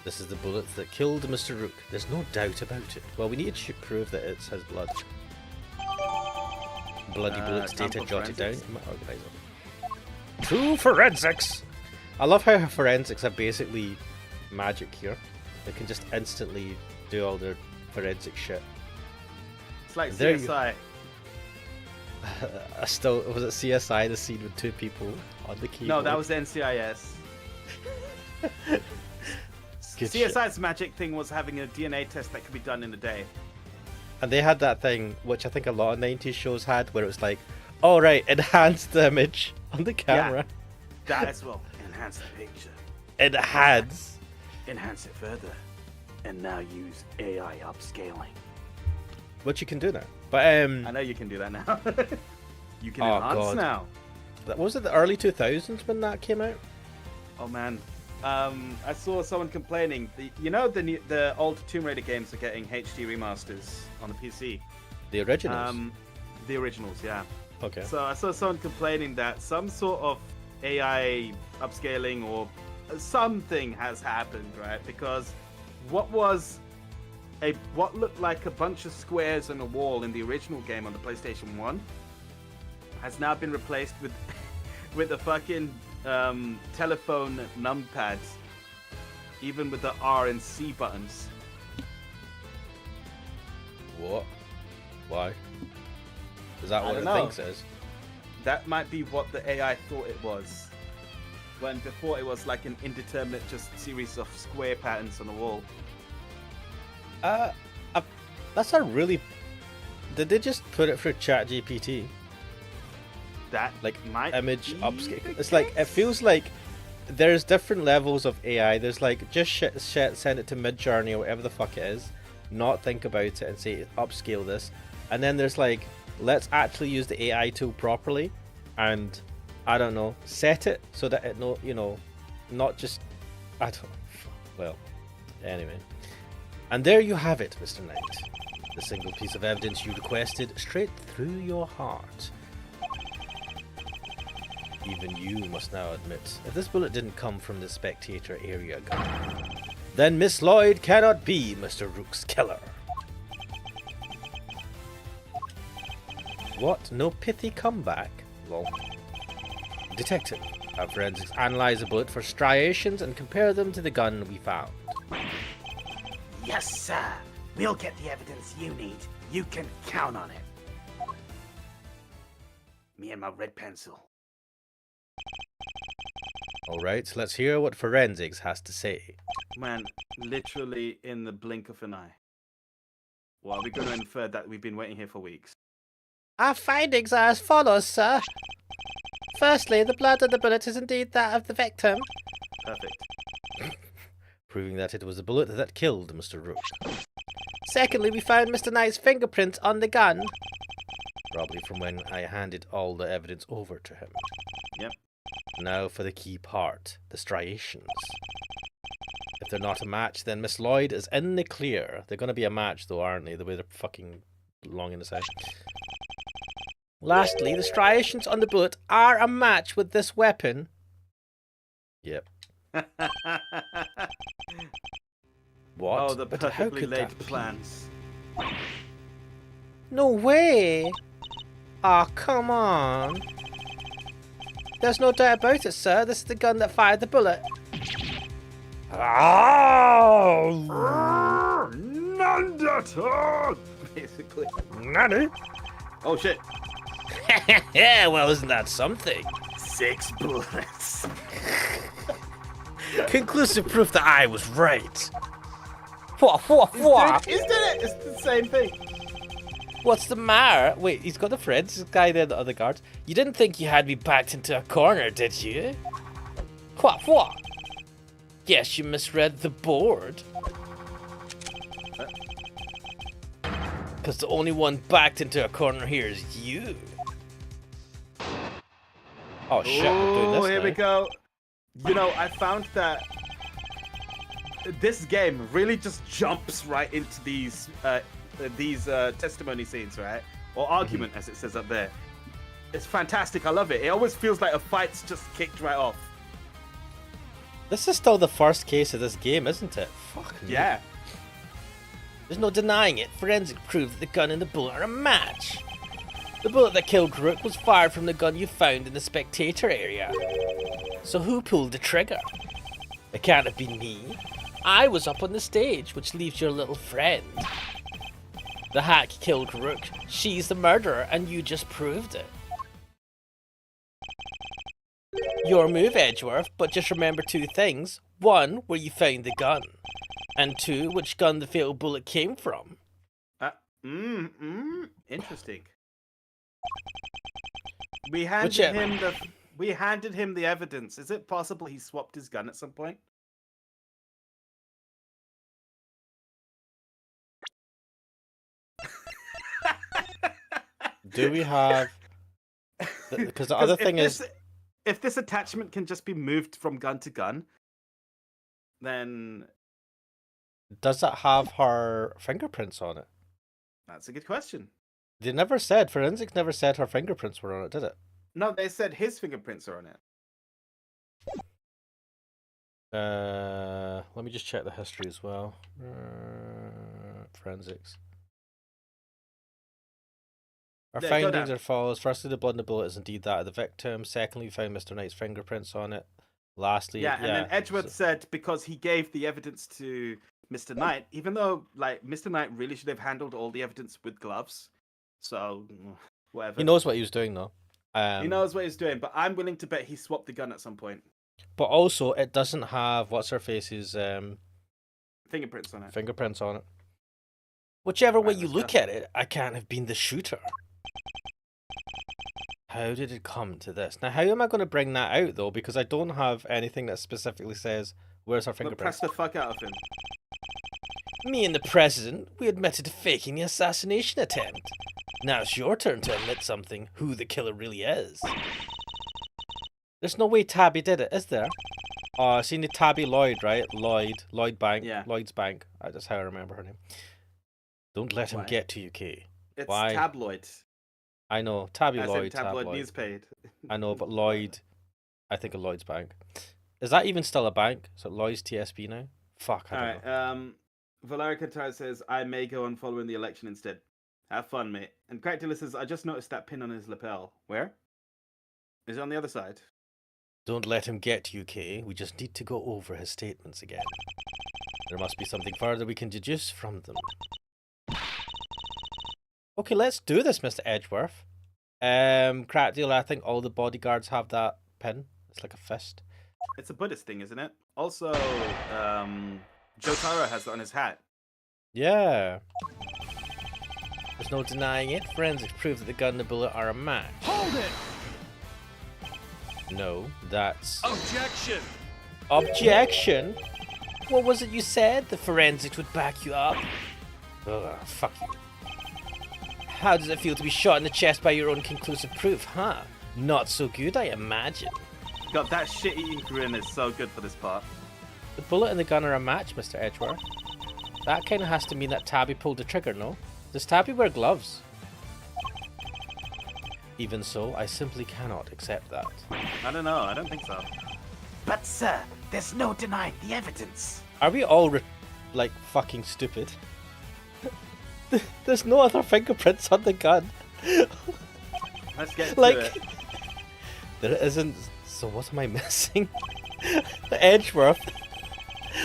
This is the bullet that killed Mr. Rook. There's no doubt about it. Well, we need to prove that it has blood. Bloody bullets data jotted down. Organize it. To forensics! I love how forensics are basically magic here. They can just instantly do all their forensic shit. It's like There CSI. Was it CSI, the scene with two people on the keyboard? No, that was NCIS. Good shit. CSI's magic thing was having a DNA test that could be done in a day. And they had that thing, which I think a lot of 90s shows had, where it was like, oh right, enhance the image on the camera. Yeah, that as well. Enhance the picture. Enhance it further. And now use AI upscaling. Which you can do now. But I know you can do that now. You can enhance God. now. Was it the early 2000s when that came out? Oh man. I saw someone complaining. The old Tomb Raider games are getting HD remasters on the PC. The originals? The originals, yeah. Okay. So I saw someone complaining that some sort of AI upscaling or something has happened, right? Because what looked like a bunch of squares on a wall in the original game on the PlayStation 1 has now been replaced with the fucking telephone numpads, even with the R and C buttons. What? Why? Is that what don't it know. thinks it is? That might be what the AI thought it was, when before it was like an indeterminate just series of square patterns on the wall. That's a really... Did they just put it through ChatGPT? That Like might image be upscale. the It's like, it case. feels like there's different levels of AI. There's like, just send it to Midjourney or whatever the fuck it is, not think about it and say, upscale this. And then there's like, let's actually use the AI tool properly and, I don't know, set it so that it not just, I don't, well, anyway. And there you have it, Mr. Knight. The single piece of evidence you requested straight through your heart. Even you must now admit, if this bullet didn't come from the spectator area gun, then Miss Lloyd cannot be Mr. Rook's killer. What? No pithy comeback? Lol. Detective, our forensics analyze the bullet for striations and compare them to the gun we found. Yes, sir. We'll get the evidence you need. You can count on it. Me and my red pencil. Alright, let's hear what forensics has to say. Man, literally in the blink of an eye. Well, are we going to infer that we've been waiting here for weeks? Our findings are as follows, sir. Firstly, the blood on the bullet is indeed that of the victim, Perfect. proving that it was the bullet that killed Mr. Rook. Secondly, we found Mr. Knight's fingerprints on the gun, probably from when I handed all the evidence over to him. Yep. Now for the key part, the striations. If they're not a match, then Miss Lloyd is in the clear. They're going to be a match though, aren't they? The way they're fucking long in the side. Lastly, the striations on the bullet are a match with this weapon. Yep. What? Oh, the But how perfectly could laid that be? plans. No way! Ah, come on. There's no doubt about it, sir. This is the gun that fired the bullet. Oh! Neanderthal! Basically. Nanny? Oh shit. Yeah, well, isn't that something? 6 bullets. Conclusive proof that I was right. What? Isn't it? It's the same thing. What's the matter? Wait, he's got the friends. This guy there, the other guards. You didn't think you had me backed into a corner, did you? What? Guess you misread the board. Because the only one backed into a corner here is you. Oh shit, we're doing this here now. we go. You know, I found that this game really just jumps right into these testimony scenes, right? Or argument, as it says up there. It's fantastic. I love it. It always feels like a fight's just kicked right off. This is still the first case of this game, isn't it? Fuck me. Yeah. There's no denying it. Forensic proof that the gun and the bullet are a match. The bullet that killed Rook was fired from the gun you found in the spectator area. So who pulled the trigger? It can't have been me. I was up on the stage, which leaves your little friend. The hack killed Rook. She's the murderer, and you just proved it. Your move, Edgeworth, but just remember 2 things. 1, where you found the gun. And 2, which gun the fatal bullet came from. Interesting. We handed him the evidence. Is it possible he swapped his gun at some point? Do we have... Because the other thing is... If this attachment can just be moved from gun to gun, then... Does it have her fingerprints on it? That's a good question. They never said, Forensics never said her fingerprints were on it, did it? No, they said his fingerprints are on it. Let me just check the history as well. Forensics. Our Yeah, go findings down. are follows. Firstly, the blood in the bullet is indeed that of the victim. Secondly, we found Mr. Knight's fingerprints on it. Lastly, Yeah, and then Edgeworth said because he gave the evidence to Mr. Knight, even though like Mr. Knight really should have handled all the evidence with gloves. So whatever. he knows what he was doing though. He knows what he's doing, but I'm willing to bet he swapped the gun at some point. But also, it doesn't have what's her face's Fingerprints on it. fingerprints on it. Whichever way Right, you let's look go. at it, I can't have been the shooter. How did it come to this? Now, how am I going to bring that out, though? Because I don't have anything that specifically says, where's her But fingerprints? press the fuck out of him. Me and the president, we admitted to faking the assassination attempt. Now it's your turn to admit something, who the killer really is. There's no way Tabby did it, is there? Oh, I've seen the Tabby Lloyd, right? Lloyd Bank. Yeah. Lloyd's Bank. That's how I remember her name. Don't let him Why? get to you, Kay. It's Why? tabloid. I know, Tabby As Lloyd, in tabloid tabloid. newspaper. I know, but Lloyd, I think of Lloyd's Bank. Is that even still a bank? Is it Lloyd's TSB now? Fuck, I don't know. Alright, Valeria Qatar says, I may go on following the election instead. Have fun, mate. And Crackdilla says, I just noticed that pin on his lapel. Where? Is it on the other side? Don't let him get to you, Kay. We just need to go over his statements again. There must be something further we can deduce from them. Okay, let's do this, Mr. Edgeworth. Crackdeal, I think all the bodyguards have that pin. It's like a fist. It's a Buddhist thing, isn't it? Also, Jotaro has it on his hat. Yeah. There's no denying it. Forensics prove that the gun and the bullet are a match. Hold it! No, that's... Objection! Objection? What was it you said? The forensics would back you up? Ugh, fuck you. How does it feel to be shot in the chest by your own conclusive proof, huh? Not so good, I imagine. God, that shit-eating grin is so good for this part. The bullet and the gun are a match, Mr. Edgeworth. That kind of has to mean that Tabby pulled the trigger, no? Does Tabby wear gloves? Even so, I simply cannot accept that. I don't know, I don't think so. But sir, there's no denying the evidence. Are we all, like, fucking stupid? There's no other fingerprints on the gun. Let's get to Like, it. there isn't. So what am I missing? Edgeworth.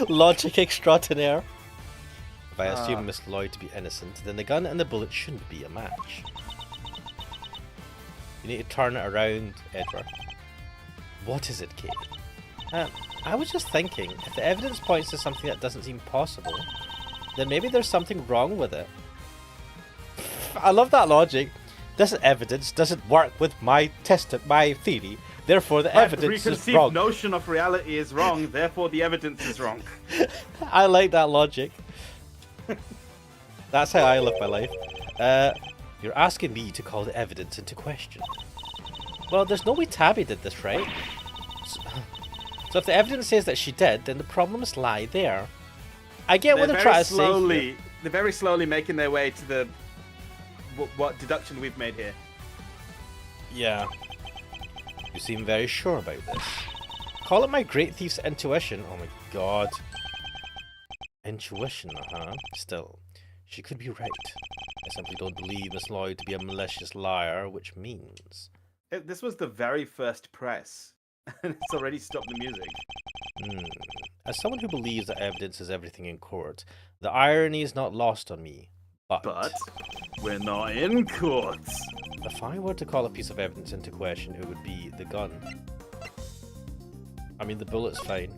Logic extraordinaire. If I assume Miss Lloyd to be innocent, then the gun and the bullet shouldn't be a match. You need to turn it around, Edward. What is it, Kate? I was just thinking, if the evidence points to something that doesn't seem possible, then maybe there's something wrong with it. I love that logic. This evidence doesn't work with my theory, therefore the evidence is wrong. The notion of reality is wrong, therefore the evidence is wrong. I like that logic. That's how I live my life. You're asking me to call the evidence into question. Well, there's no way Tabby did this, right? So if the evidence says that she did, then the problems lie there. I get what they're trying to say. They're very slowly making their way to the what deduction we've made here. Yeah. You seem very sure about this. Call it my great thief's intuition. Oh my god. Intuition, Still, she could be right. I simply don't believe Miss Lloyd to be a malicious liar, which means... This was the very first press, and it's already stopped the music. As someone who believes that evidence is everything in court, the irony is not lost on me. But we're not in court. If I were to call a piece of evidence into question, it would be the gun. I mean, the bullet's fine.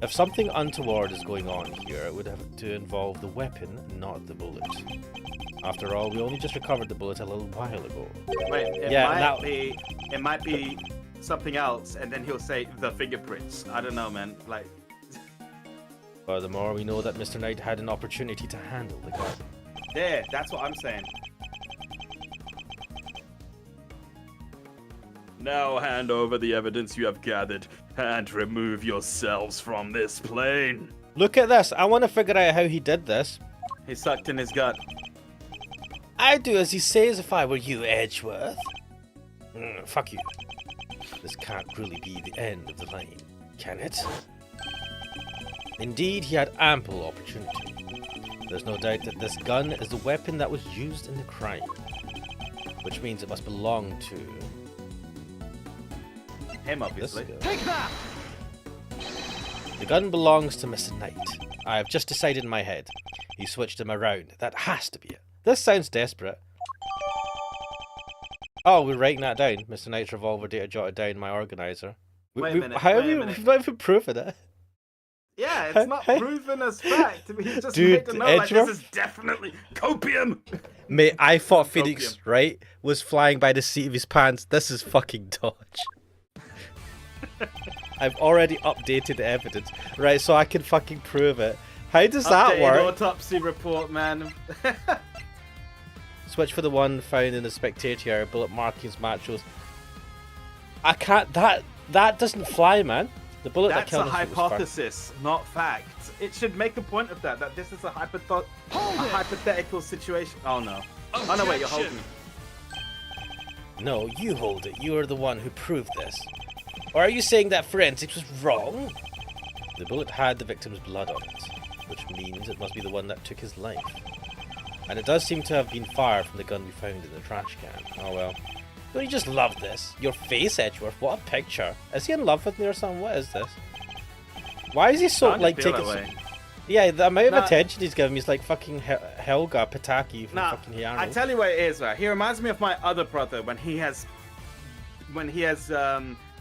If something untoward is going on here, it would have to involve the weapon, not the bullet. After all, we only just recovered the bullet a little while ago. Wait, it might be something else, and then he'll say the fingerprints. I don't know, man. Like. Furthermore, we know that Mr. Knight had an opportunity to handle the gun. There, that's what I'm saying. Now hand over the evidence you have gathered, and remove yourselves from this plane. Look at this. I want to figure out how he did this. He sucked in his gut. I'd do as he says if I were you, Edgeworth. Fuck you. This can't really be the end of the line, can it? Indeed, he had ample opportunity. There's no doubt that this gun is the weapon that was used in the crime, which means it must belong to... him, obviously. Take that! The gun belongs to Mr. Knight. I have just decided in my head. He switched him around. That has to be it. This sounds desperate. Oh, we're writing that down. Mr. Knight's revolver data jotted down my organizer. Wait a minute. How have we've not even proven it? Yeah, it's not proven as fact. He just made to know like this is definitely copium. Mate, I thought Phoenix Wright was flying by the seat of his pants. This is fucking dodge. I've already updated the evidence, right? So I can fucking prove it. How does that work? Autopsy report, man. Switch for the one found in the spectator bullet markings matches. I can't. That doesn't fly, man. The bullet that killed him. That's a hypothesis, not fact. It should make a point of that this is a hypothetical situation. Oh no. Objection. Oh no, wait, you're holding me. No, you hold it. You are the one who proved this. Or are you saying that forensics was wrong? The bullet had the victim's blood on it, which means it must be the one that took his life. And it does seem to have been fired from the gun we found in the trash can. Oh well. Don't you just love this? Your face, Edgeworth, what a picture. Is he in love with me or something? What is this? Why is he so, like, taking... Yeah, the amount of attention he's giving me is like fucking Helga Pataki from fucking Hiano. I tell you what it is, right? He reminds me of my other brother when he has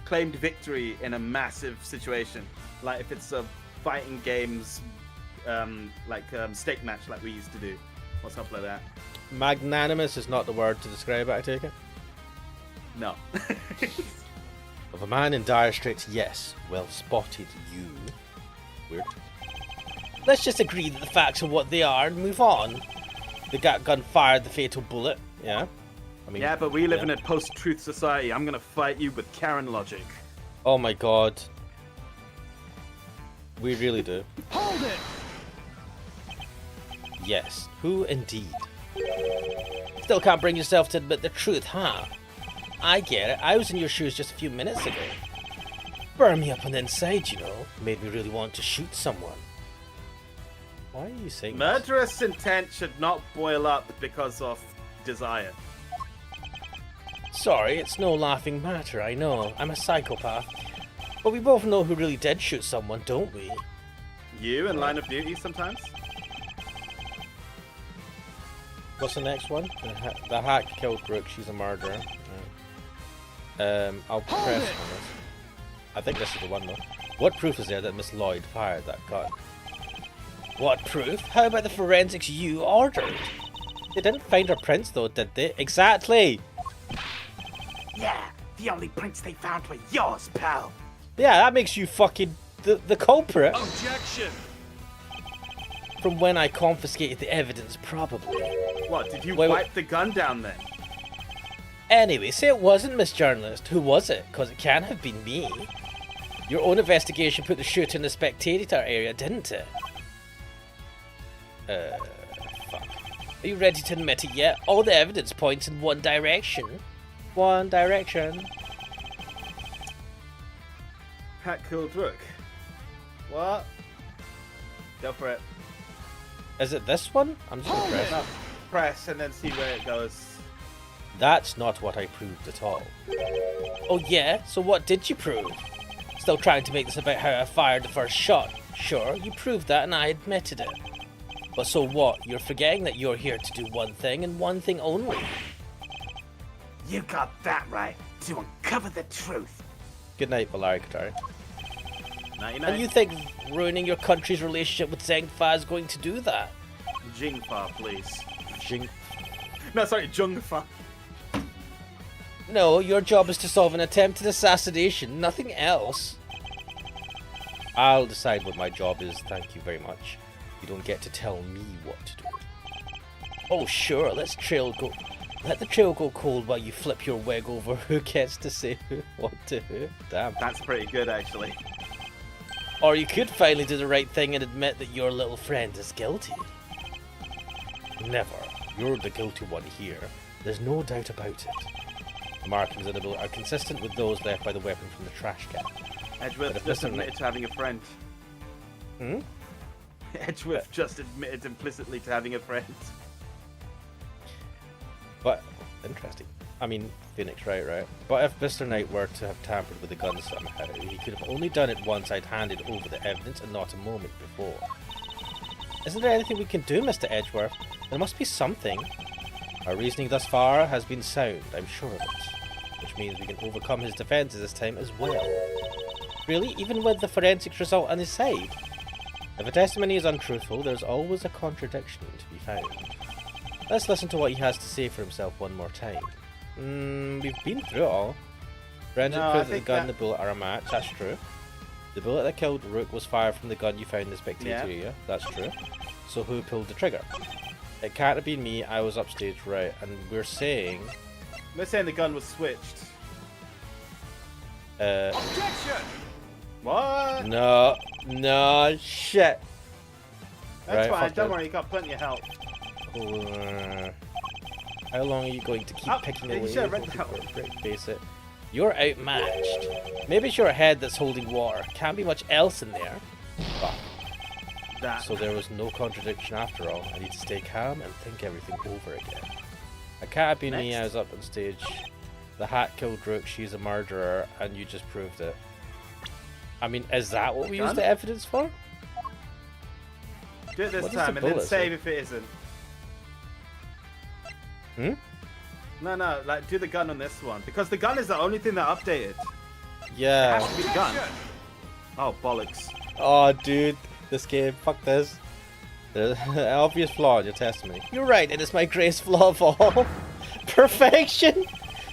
claimed victory in a massive situation. Like if it's a fighting games, steak match like we used to do, or something like that. Magnanimous is not the word to describe it, I take it? No. Of a man in dire straits, yes. Well spotted, you. Weird. Let's just agree that the facts are what they are and move on. The gun fired the fatal bullet, yeah? I mean, yeah, but we live in a post-truth society. I'm gonna fight you with Karen logic. Oh my god. We really do. Hold it! Yes, who indeed? Still can't bring yourself to admit the truth, huh? I get it. I was in your shoes just a few minutes ago. Burn me up on the inside, you know. Made me really want to shoot someone. Why are you saying murderous intent should not boil up because of desire. Sorry, it's no laughing matter, I know. I'm a psychopath. But we both know who really did shoot someone, don't we? You and Line of Duty sometimes? What's the next one? The hack killed Brooke. She's a murderer. I'll press on this. I think this is the one though. What proof is there that Miss Lloyd fired that gun? What proof? How about the forensics you ordered? They didn't find her prints though, did they? Exactly! Yeah, the only prints they found were yours, pal. Yeah, that makes you fucking the culprit. Objection! From when I confiscated the evidence, probably. What, did you Wait, wipe the gun down then? Anyway, say it wasn't Miss Journalist. Who was it? Because it can't have been me. Your own investigation put the shooter in the spectator area, didn't it? Fuck. Are you ready to admit it yet? All the evidence points in one direction. One direction. Hack killed Rook. What? Go for it. Is it this one? I'm just gonna press. No, press and then see where it goes. That's not what I proved at all. Oh yeah? So what did you prove? Still trying to make this about how I fired the first shot. Sure, you proved that and I admitted it. But so what? You're forgetting that you're here to do one thing and one thing only. You got that right. To uncover the truth. Good night, Valari Katari. 99. And you think ruining your country's relationship with Zengfa is going to do that? Jingfa, please. Jing. No, sorry, Jungfa. No, your job is to solve an attempted assassination, nothing else. I'll decide what my job is, thank you very much. You don't get to tell me what to do. Oh sure, let the trail go cold while you flip your wig over who gets to say what to who. Damn. That's pretty good, actually. Or you could finally do the right thing and admit that your little friend is guilty. Never. You're the guilty one here. There's no doubt about it. The markings on the bullet are consistent with those left by the weapon from the trash can. Edgeworth But if just this admitted to having a friend. Hmm? Edgeworth just admitted implicitly to having a friend. But, interesting. I mean, Phoenix Wright, right? But if Mr. Knight were to have tampered with the gun somehow, he could have only done it once I'd handed over the evidence and not a moment before. Isn't there anything we can do, Mr. Edgeworth? There must be something. Our reasoning thus far has been sound, I'm sure of it. Which means we can overcome his defences this time as well. Really? Even with the forensics result on his side? If a testimony is untruthful, there's always a contradiction to be found. Let's listen to what he has to say for himself one more time. We've been through it all. Brendan No, proved I that the think gun and that- the bullet are a match, that's true. The bullet that killed Rook was fired from the gun you found in the spectator Yeah. area, that's true. So who pulled the trigger? It can't have been me, I was upstage, right, and we're saying... We're saying the gun was switched. Objection! What? No, shit. That's Right, fine, fuck don't it. worry, you got plenty of help. How long are you going to keep Oh, picking you away? should have read Face it. You're outmatched. Maybe it's your head that's holding water. Can't be much else in there. Fuck. That. So there was no contradiction after all. I need to stay calm and think everything over again. It can't have been me, I Next. was up on stage. The hat killed Rook, she's a murderer, and you just proved it. I mean, is that what we Done? used the evidence for? Do it this What does time the and then bullet save say? if it isn't. Hmm? No, like do the gun on this one. Because the gun is the only thing that updated. It Yeah. has to be the gun. Objection! Oh, bollocks. Oh, dude, this game, fuck this. There's an obvious flaw in your testimony. You're right, it is my greatest flaw of all. Perfection!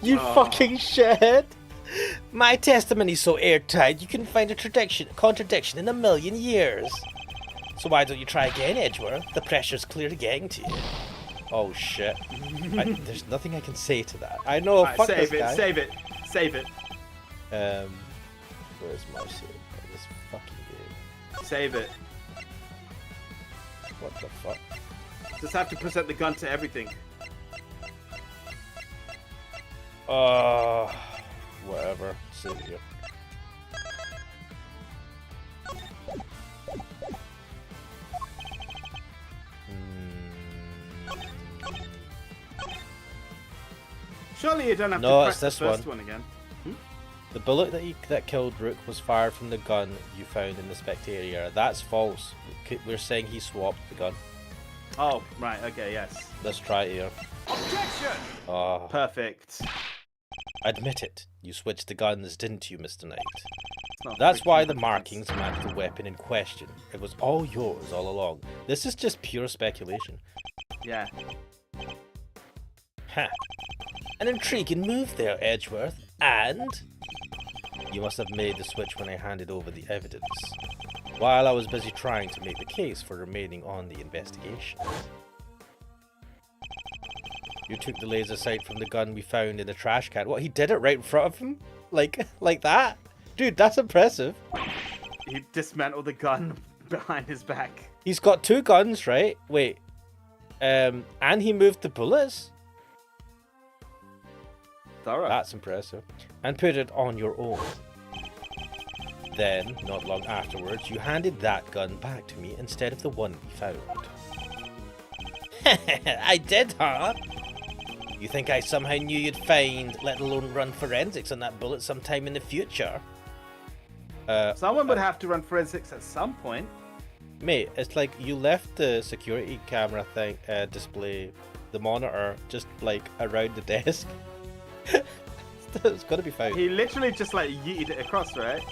You Oh. fucking shithead! My testimony's so airtight, you couldn't find a contradiction in a million years. So why don't you try again, Edgeworth? The pressure's clearly getting to you. Oh shit. There's nothing I can say to that. I know, Alright, fuck save this it, guy. save it, save it, Where's my save in this fucking game? save it. What the fuck? Just have to present the gun to everything. Whatever. Save here. Surely you don't have No, to it's press the this first one again. The bullet that killed Rook was fired from the gun you found in the spectator area. That's false. We're saying he swapped the gun. Oh, right. Okay, yes. Let's try it here. Objection! Oh, Perfect. admit it. You switched the guns, didn't you, Mr. Knight? It's not That's why the freaking markings match the weapon in question. It was all yours all along. This is just pure speculation. Yeah. Ha! An intriguing move there, Edgeworth. And you must have made the switch when I handed over the evidence, while I was busy trying to make the case for remaining on the investigation. You took the laser sight from the gun we found in the trash can. What, he did it right in front of him? Like that? Dude, that's impressive. He dismantled the gun behind his back. He's got 2 guns, right? Wait. And he moved the bullets? Thorough. That's impressive. And put it on your own. Then, not long afterwards, you handed that gun back to me instead of the one we found. I did, huh? You think I somehow knew you'd find, let alone run forensics on that bullet sometime in the future? Someone would have to run forensics at some point. Mate, it's like you left the security camera thing, display, the monitor, just like around the desk. It's gotta be found. He literally just like yeeted it across, right?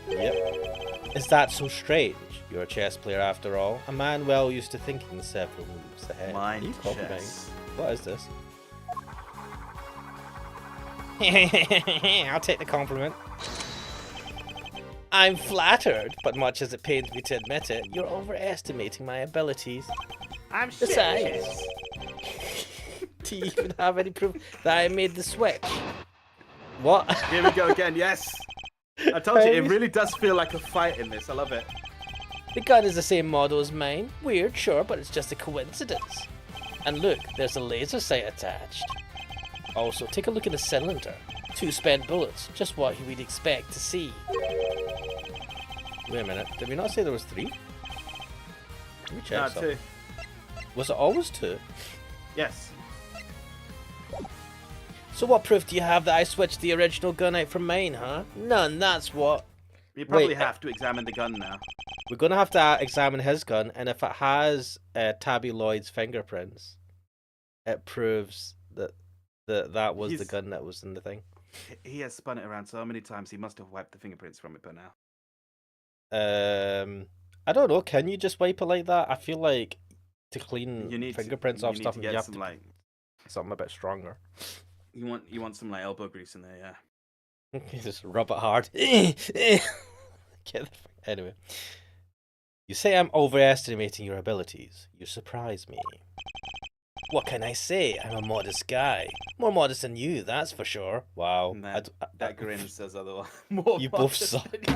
Yep. Is that so strange? You're a chess player after all. A man well used to thinking several moves ahead. Mind You copy me. chess. What is this? I'll take the compliment. I'm flattered, but much as it pains me to admit it, you're overestimating my abilities. I'm Besides, do you even have any proof that I made the switch? What? Here we go again, yes! I told you, it really does feel like a fight in this, I love it. The gun is the same model as mine. Weird, sure, but it's just a coincidence. And look, there's a laser sight attached. Also, take a look at the cylinder. 2 spent bullets, just what we'd expect to see. Wait a minute, did we not say there was 3? Let me check something. 2. Was it always 2? Yes. So what proof do you have that I switched the original gun out from mine, huh? None, that's what. You probably Wait, have to examine the gun now. We're going to have to examine his gun, and if it has Tabby Lloyd's fingerprints, it proves that that was the gun that was in the thing. He has spun it around so many times, he must have wiped the fingerprints from it by now. I don't know, can you just wipe it like that? I feel like to clean fingerprints off stuff, you have some, to like, something a bit stronger. You want some like elbow grease in there, yeah. Just rub it hard. Anyway. You say I'm overestimating your abilities. You surprise me. What can I say? I'm a modest guy. More modest than you, that's for sure. Wow. That grin says otherwise. More You both modest suck. than you.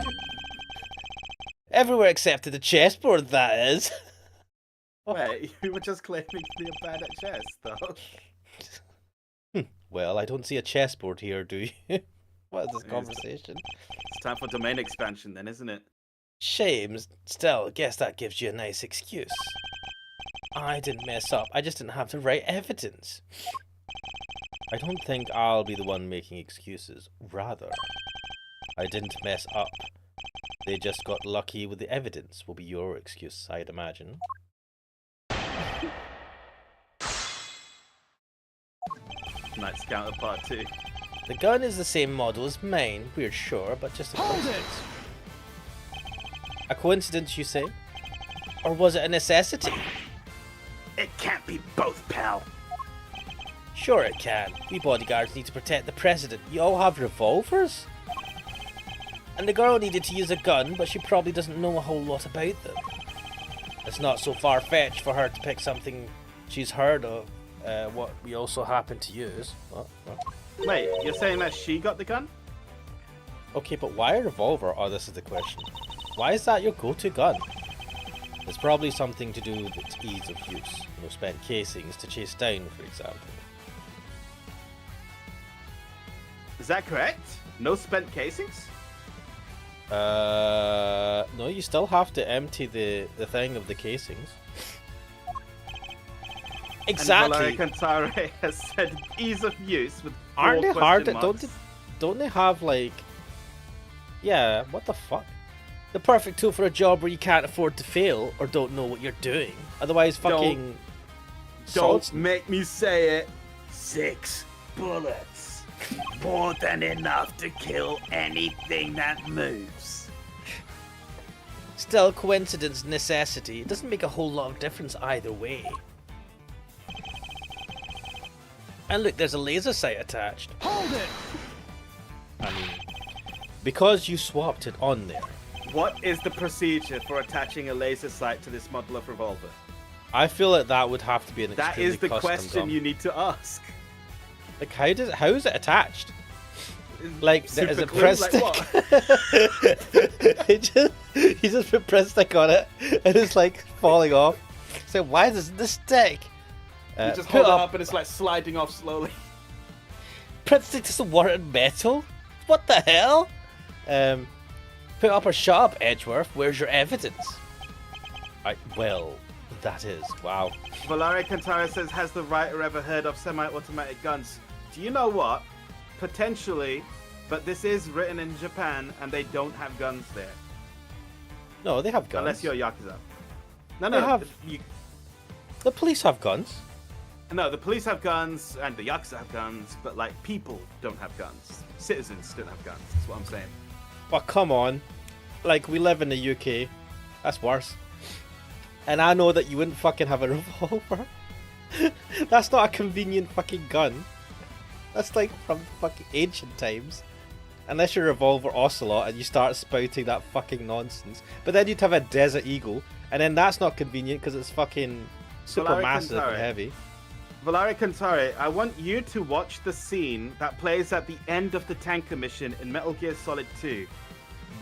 Everywhere except to the chessboard, that is. Wait, you were just claiming you're bad at chess, though. Well, I don't see a chessboard here, do you? What is this conversation? It's time for domain expansion then, isn't it? Shame. Still, guess that gives you a nice excuse. I didn't mess up. I just didn't have the right evidence. I don't think I'll be the one making excuses. Rather, I didn't mess up. They just got lucky with the evidence, will be your excuse, I'd imagine. Knight's counterpart too. The gun is the same model as mine. Weird, sure, but just a coincidence. A coincidence, you say? Or was it a necessity? It can't be both, pal. Sure it can. We bodyguards need to protect the president. You all have revolvers? And the girl needed to use a gun, but she probably doesn't know a whole lot about them. It's not so far-fetched for her to pick something she's heard of, what we also happen to use. What? Wait, you're saying that she got the gun? Okay, but why a revolver? Oh, this is the question. Why is that your go-to gun? It's probably something to do with its ease of use. No spent casings to chase down, for example. Is that correct? No spent casings? No, you still have to empty the thing of the casings. Exactly. And Valerian Cantare has said ease of use with Aren't they hard? marks. Don't they have like Yeah, what the fuck? The perfect tool for a job where you can't afford to fail or don't know what you're doing. Otherwise, fucking. Don't make me say it. 6 bullets. More than enough to kill anything that moves. Still, coincidence, necessity. It doesn't make a whole lot of difference either way. And look, there's a laser sight attached. Hold it! I mean, because you swapped it on there. What is the procedure for attaching a laser sight to this model of revolver? I feel like that would have to be an That extremely is the custom question gun. you need to ask. Like, how is it attached? Like, is Super it glue? press Like stick? what? He just put press stick on it, and it's like falling off. So why does this stick? You just put hold it up and it's like sliding off slowly. Press stick doesn't work in metal. What the hell? Put up or shut up, Edgeworth. Where's your evidence? Well, that is wow. Valeria Cantara says, has the writer ever heard of semi-automatic guns? Do you know what? Potentially, but this is written in Japan and they don't have guns there. No, they have guns. Unless you're Yakuza. They No, have. The police have guns. No, the police have guns and the Yakuza have guns, but like people don't have guns. Citizens don't have guns. That's what I'm saying. But come on, like we live in the UK, that's worse. And I know that you wouldn't fucking have a revolver. That's not a convenient fucking gun. That's like from fucking ancient times. Unless you're a revolver ocelot and you start spouting that fucking nonsense. But then you'd have a Desert Eagle, and then that's not convenient because it's fucking super Valeria massive Cantare. and heavy. Valeria Cantare, I want you to watch the scene that plays at the end of the tanker mission in Metal Gear Solid 2.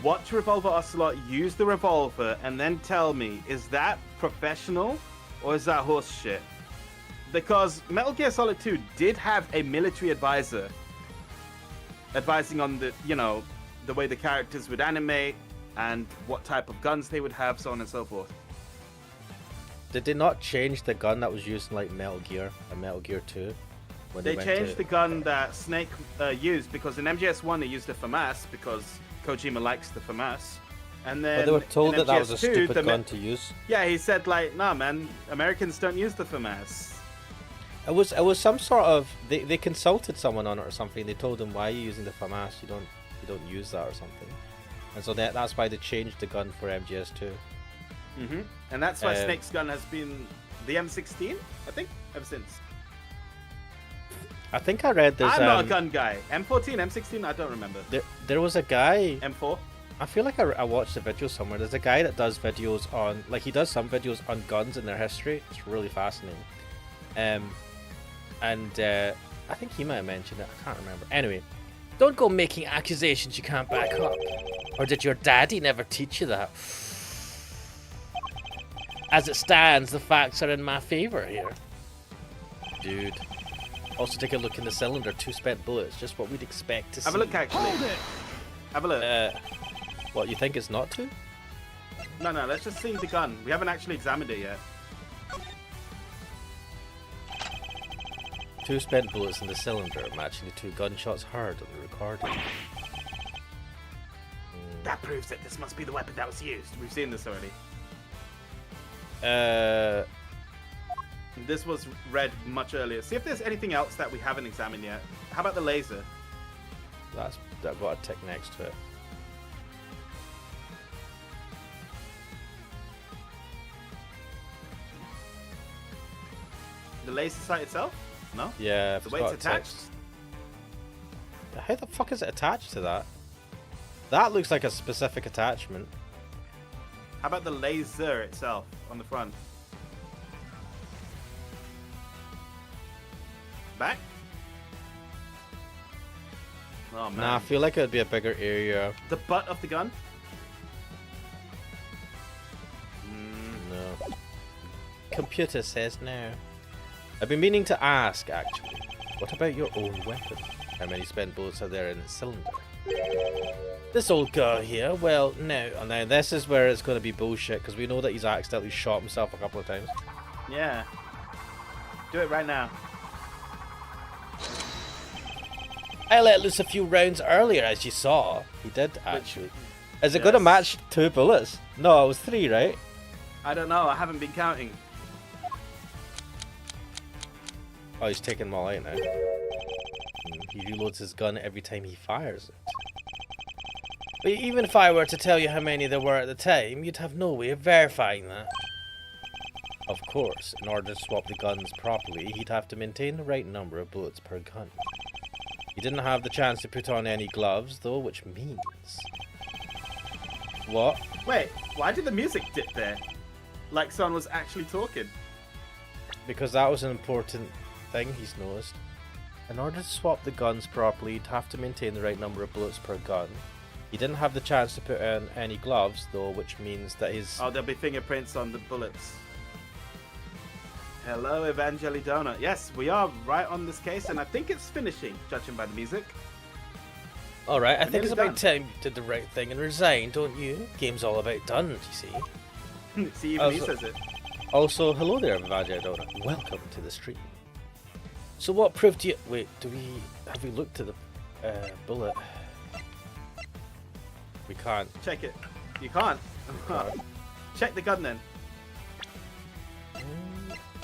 Watch Revolver Ocelot use the revolver and then tell me, is that professional or is that horse shit? Because Metal Gear Solid 2 did have a military advisor advising on the, you know, the way the characters would animate and what type of guns they would have, so on and so forth. Did they not change the gun that was used in like Metal Gear and Metal Gear 2? When They went changed to... the gun that Snake used, because in MGS1 they used the FAMAS because Kojima likes the FAMAS. And then But they were told in that was a MGS2, stupid gun to use. Yeah, he said like, nah man, Americans don't use the FAMAS. It was some sort of they consulted someone on it or something. They told them, why are you using the FAMAS? You don't use that or something. And so that's why they changed the gun for MGS2. And that's why Snake's gun has been the M16, I think, ever since. I think I read there's I'm not a gun guy. M14, M16, I don't remember. there was a guy. M4. I feel like I watched a video somewhere. There's a guy that does videos on, like, he does some videos on guns and their history. It's really fascinating. I think he might have mentioned it. I can't remember. Anyway, don't go making accusations you can't back up. Or did your daddy never teach you that? As it stands, the facts are in my favor here. Dude. Also, take a look in the cylinder. 2 spent bullets. Just what we'd expect to see. Have a look, actually. Have a look. What, you think it's not 2? No, let's just see the gun. We haven't actually examined it yet. 2 spent bullets in the cylinder, matching the 2 gunshots heard on the recording. That proves that this must be the weapon that was used. We've seen this already. This was read much earlier. See if there's anything else that we haven't examined yet. How about the laser? That got a tick next to it. The laser sight itself? No? Yeah, The way it's attached? How the fuck is it attached to that? That looks like a specific attachment. How about the laser itself on the front? Back? Oh man. Nah, I feel like it would be a bigger area. The butt of the gun? No. Computer says no. I've been meaning to ask, actually. What about your own weapon? How many spent bullets are there in its cylinder? This old girl here, well, no. And now this is where it's going to be bullshit, because we know that he's accidentally shot himself a couple of times. Yeah. Do it right now. I let loose a few rounds earlier, as you saw. He did, actually. Is it Yes. going to match 2 bullets? No, it was 3, right? I don't know. I haven't been counting. Oh, he's taking them all out now. He reloads his gun every time he fires it. But even if I were to tell you how many there were at the time, you'd have no way of verifying that. Of course, in order to swap the guns properly, he'd have to maintain the right number of bullets per gun. He didn't have the chance to put on any gloves, though, which means... What? Wait, why did the music dip there? Like someone was actually talking. Because that was an important thing he's noticed. In order to swap the guns properly, he'd have to maintain the right number of bullets per gun. He didn't have the chance to put on any gloves, though, which means that his... Oh, there'll be fingerprints on the bullets. Hello, Evangeli Donut. Yes, we are right on this case, and I think it's finishing, judging by the music. Alright, I We're think it's nearly about time you did the right thing and resigned, don't you? Game's all about done, you see. See, even he Also- says it. Also, hello there, Vajay Donut. Welcome to the stream. So what proof do you... Wait, have we looked at the bullet? We can't. Check it. You can't. can't. Check the gun then.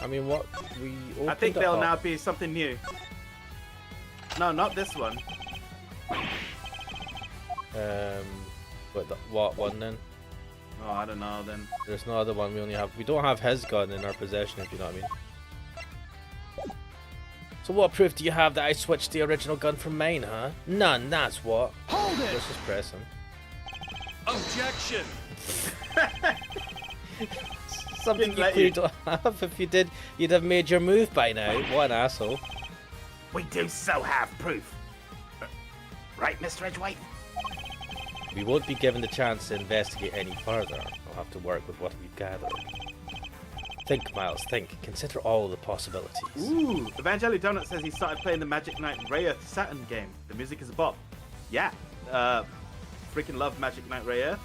I mean, what? We opened I think it there'll up. now be something new. No, not this one. What one then? Oh, I don't know then. There's no other one. We don't have his gun in our possession, if you know what I mean. So what proof do you have that I switched the original gun from mine, huh? None, that's what. Hold it! Let's just press him. Objection! Something Didn't you let clearly you. don't have. If you did, you'd have made your move by now. What an asshole. We do so have proof. Right, Mr. Edgewaite? We won't be given the chance to investigate any further. I'll have to work with what we've gathered. Think, Miles, think. Consider all the possibilities. Ooh, Evangeli Donut says he started playing the Magic Knight Rayearth Saturn game. The music is a bop. Yeah, freaking love Magic Knight Rayearth.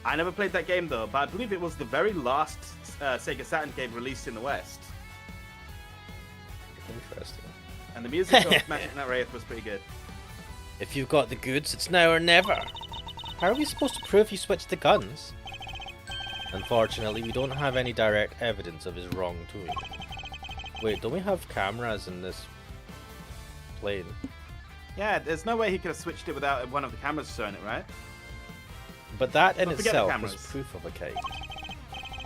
I never played that game though, but I believe it was the very last Sega Saturn game released in the West. Interesting. And the music of Magic Knight Rayearth was pretty good. If you've got the goods, it's now or never. How are we supposed to prove you switched the guns? Unfortunately, we don't have any direct evidence of his wrongdoing. Wait, don't we have cameras in this plane? Yeah, there's no way he could have switched it without one of the cameras showing it, right? But that in Don't forget the itself cameras. is proof of a kind.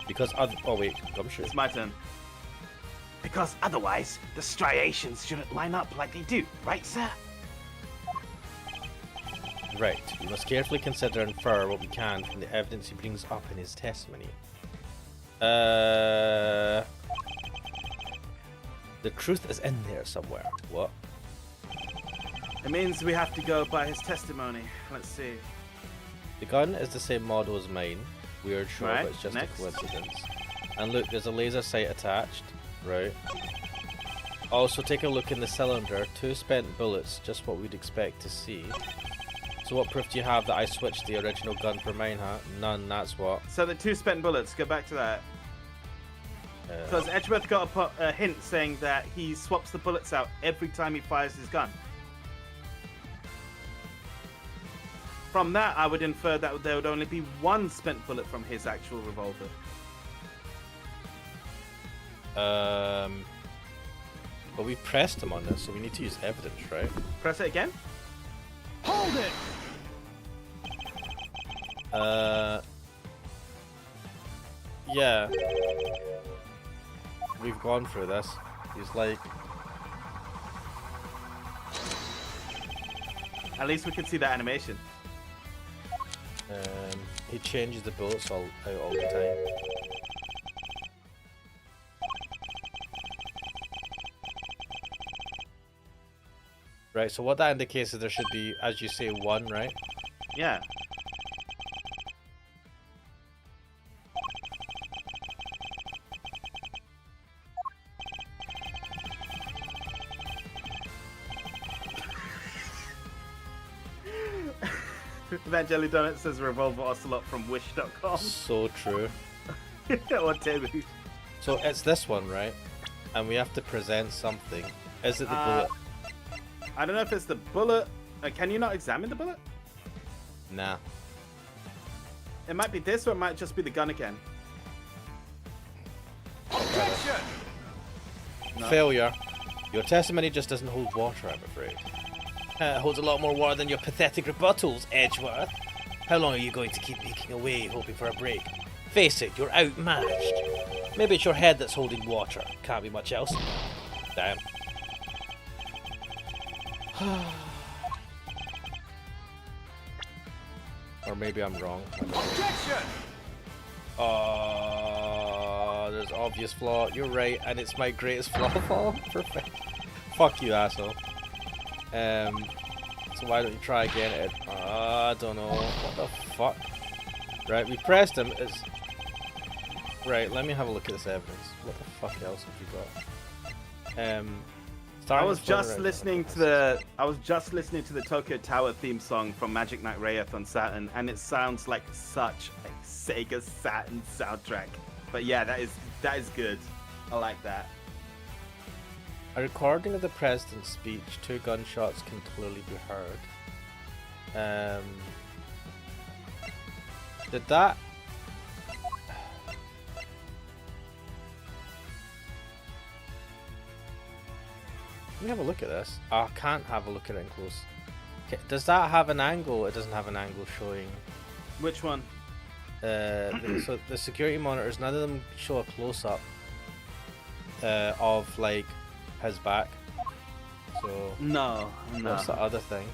Because other... Oh wait, Gumshoe. It's my turn. Because otherwise, the striations shouldn't line up like they do, right, sir? Right, we must carefully consider and infer what we can from the evidence he brings up in his testimony. The truth is in there somewhere. What? It means we have to go by his testimony. Let's see. The gun is the same model as mine. Weird, sure, Right, but it's just next. a coincidence. And look, there's a laser sight attached. Right. Also, take a look in the cylinder. 2 spent bullets, just what we'd expect to see. So what proof do you have that I switched the original gun for mine, huh? None, that's what. So the 2 spent bullets, go back to that. Because Edgeworth got a hint saying that he swaps the bullets out every time he fires his gun. From that, I would infer that there would only be 1 spent bullet from his actual revolver. But we pressed him on this, so we need to use evidence, right? Press it again. Hold it! Yeah. We've gone through this. He's like, At least we can see that animation. he changes the bullets out all the time. Right, so what that indicates is there should be, as you say, 1, right? Yeah. Evangeli Donut says Revolver Ocelot from Wish.com. So true. Or Timmy. So it's this one, right? And we have to present something. Is it the bullet? I don't know if it's the bullet. Can you not examine the bullet? Nah. It might be this, or it might just be the gun again. Objection! No. Failure. Your testimony just doesn't hold water, I'm afraid. It holds a lot more water than your pathetic rebuttals, Edgeworth. How long are you going to keep leaking away, hoping for a break? Face it, you're outmatched. Maybe it's your head that's holding water. Can't be much else. Damn. Or maybe I'm wrong. Objection! There's obvious flaw. You're right, and it's my greatest flaw of all. Perfect. Fuck you, asshole. So why don't you try again, Ed? I don't know. What the fuck? Right, we pressed him. It's... Right, let me have a look at this evidence. What the fuck else have you got? I was just listening to the Tokyo Tower theme song from Magic Knight Wraith on Saturn, and it sounds like such a Sega Saturn soundtrack. But yeah, that is good. I like that. A recording of the president's speech. 2 gunshots can clearly be heard. Did that? Let me have a look at this. Oh, I can't have a look at it in close. Okay, does that have an angle? It doesn't have an angle showing. Which one? So the security monitors, none of them show a close-up of like his back. So No. what's the other thing?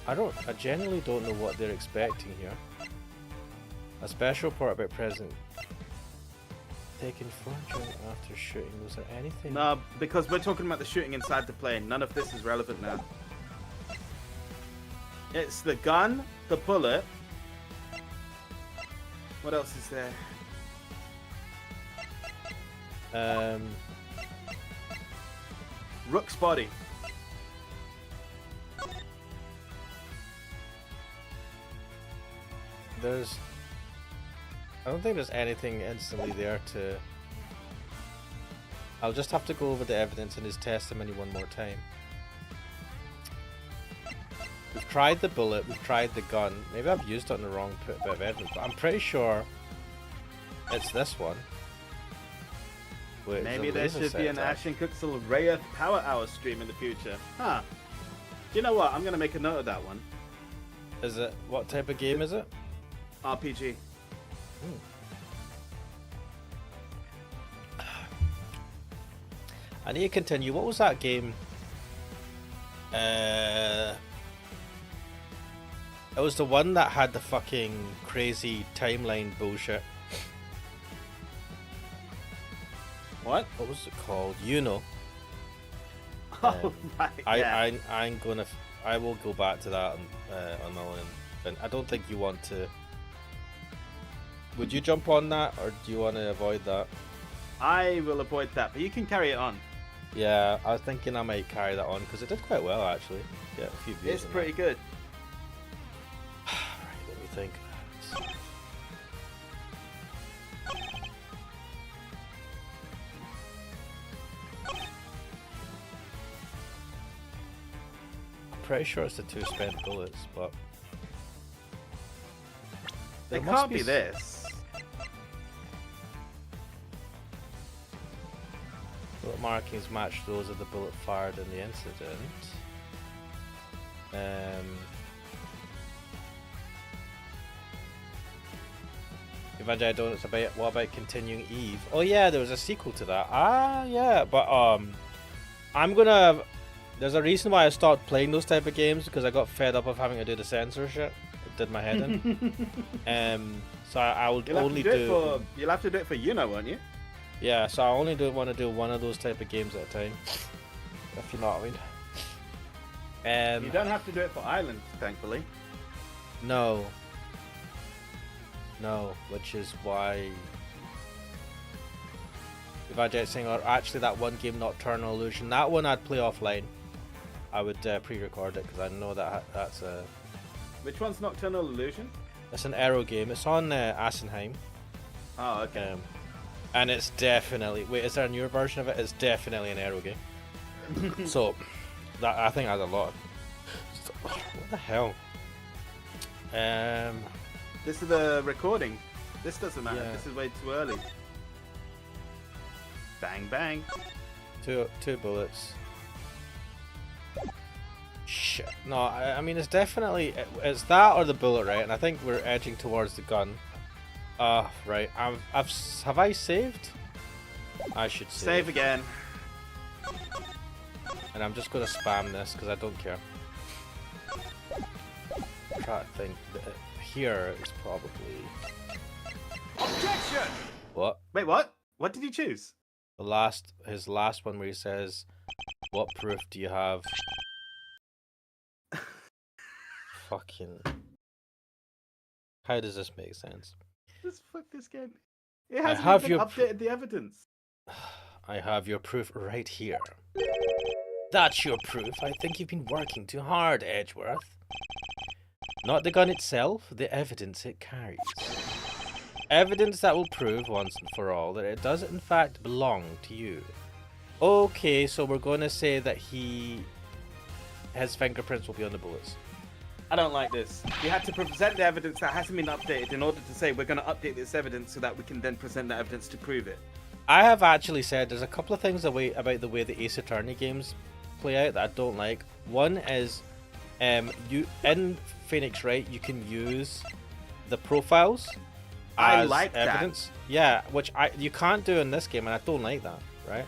I genuinely don't know what they're expecting here. A special report about President taking footage after shooting. Was there anything? No, because we're talking about the shooting inside the plane. None of this is relevant now. It's the gun, the bullet. What else is there? Rook's body. I don't think there's anything instantly there to... I'll just have to go over the evidence in his testimony one more time. We've tried the bullet, we've tried the gun. Maybe I've used it on the wrong bit of evidence, but I'm pretty sure it's this one. Maybe there should be an Ashton Kuxel Wraith Power Hour stream in the future. Huh. You know what? I'm going to make a note of that one. Is it? What type of game is it? RPG. I need to continue. What was that game? It was the one that had the fucking crazy timeline bullshit. What? What was it called? You know. Oh, right. Yeah. I will go back to that on my own. And I don't think you want to. Would you jump on that, or do you want to avoid that? I will avoid that, but you can carry it on. Yeah, I was thinking I might carry that on because it did quite well actually. Yeah, a few views. It's pretty good. Right, let me think. I'm pretty sure it's the 2 spent bullets, but It can't be this. Bullet markings match those of the bullet fired in the incident. Evangelion Donuts about what about continuing Eve? Oh yeah, there was a sequel to that. Ah yeah, but I'm gonna. There's a reason why I stopped playing those type of games because I got fed up of having to do the censorship. It did my head in. So I will only do. You'll have to do it for won't you? Yeah, so I only want to do one of those type of games at a time. If you know what I mean. You don't have to do it for Island, thankfully. No, which is why Evangelion saying, or actually that one game, Nocturnal Illusion, that one I'd play offline. I would pre-record it because I know that's a. Which one's Nocturnal Illusion? It's an Aero game. It's on Assenheim. Oh, okay. And it's definitely... Wait, is there a newer version of it? It's definitely an eroge. So, that I think has a lot. What the hell? This is the recording. This doesn't matter. Yeah. This is way too early. Bang, bang. Two bullets. Shit. No, I mean, it's definitely... It's that or the bullet, right? And I think we're edging towards the gun. Right. Have I saved? I should Save again. And I'm just going to spam this because I don't care. Try to think. Here is probably... Objection! What? Wait, what? What did you choose? His last one where he says, "What proof do you have?" Fucking... How does this make sense? Just fuck this game. It hasn't have even your updated the evidence. I have your proof right here. That's your proof. I think you've been working too hard, Edgeworth. Not the gun itself, the evidence it carries. Evidence that will prove once and for all that it does in fact belong to you. Okay, so we're going to say that his fingerprints will be on the bullets. I don't like this. You had to present the evidence that hasn't been updated in order to say we're going to update this evidence so that we can then present the evidence to prove it. I have actually said there's a couple of things about the way the Ace Attorney games play out that I don't like. One is, you in Phoenix Wright you can use the profiles I as like evidence. That. Yeah, which you can't do in this game, and I don't like that. Right?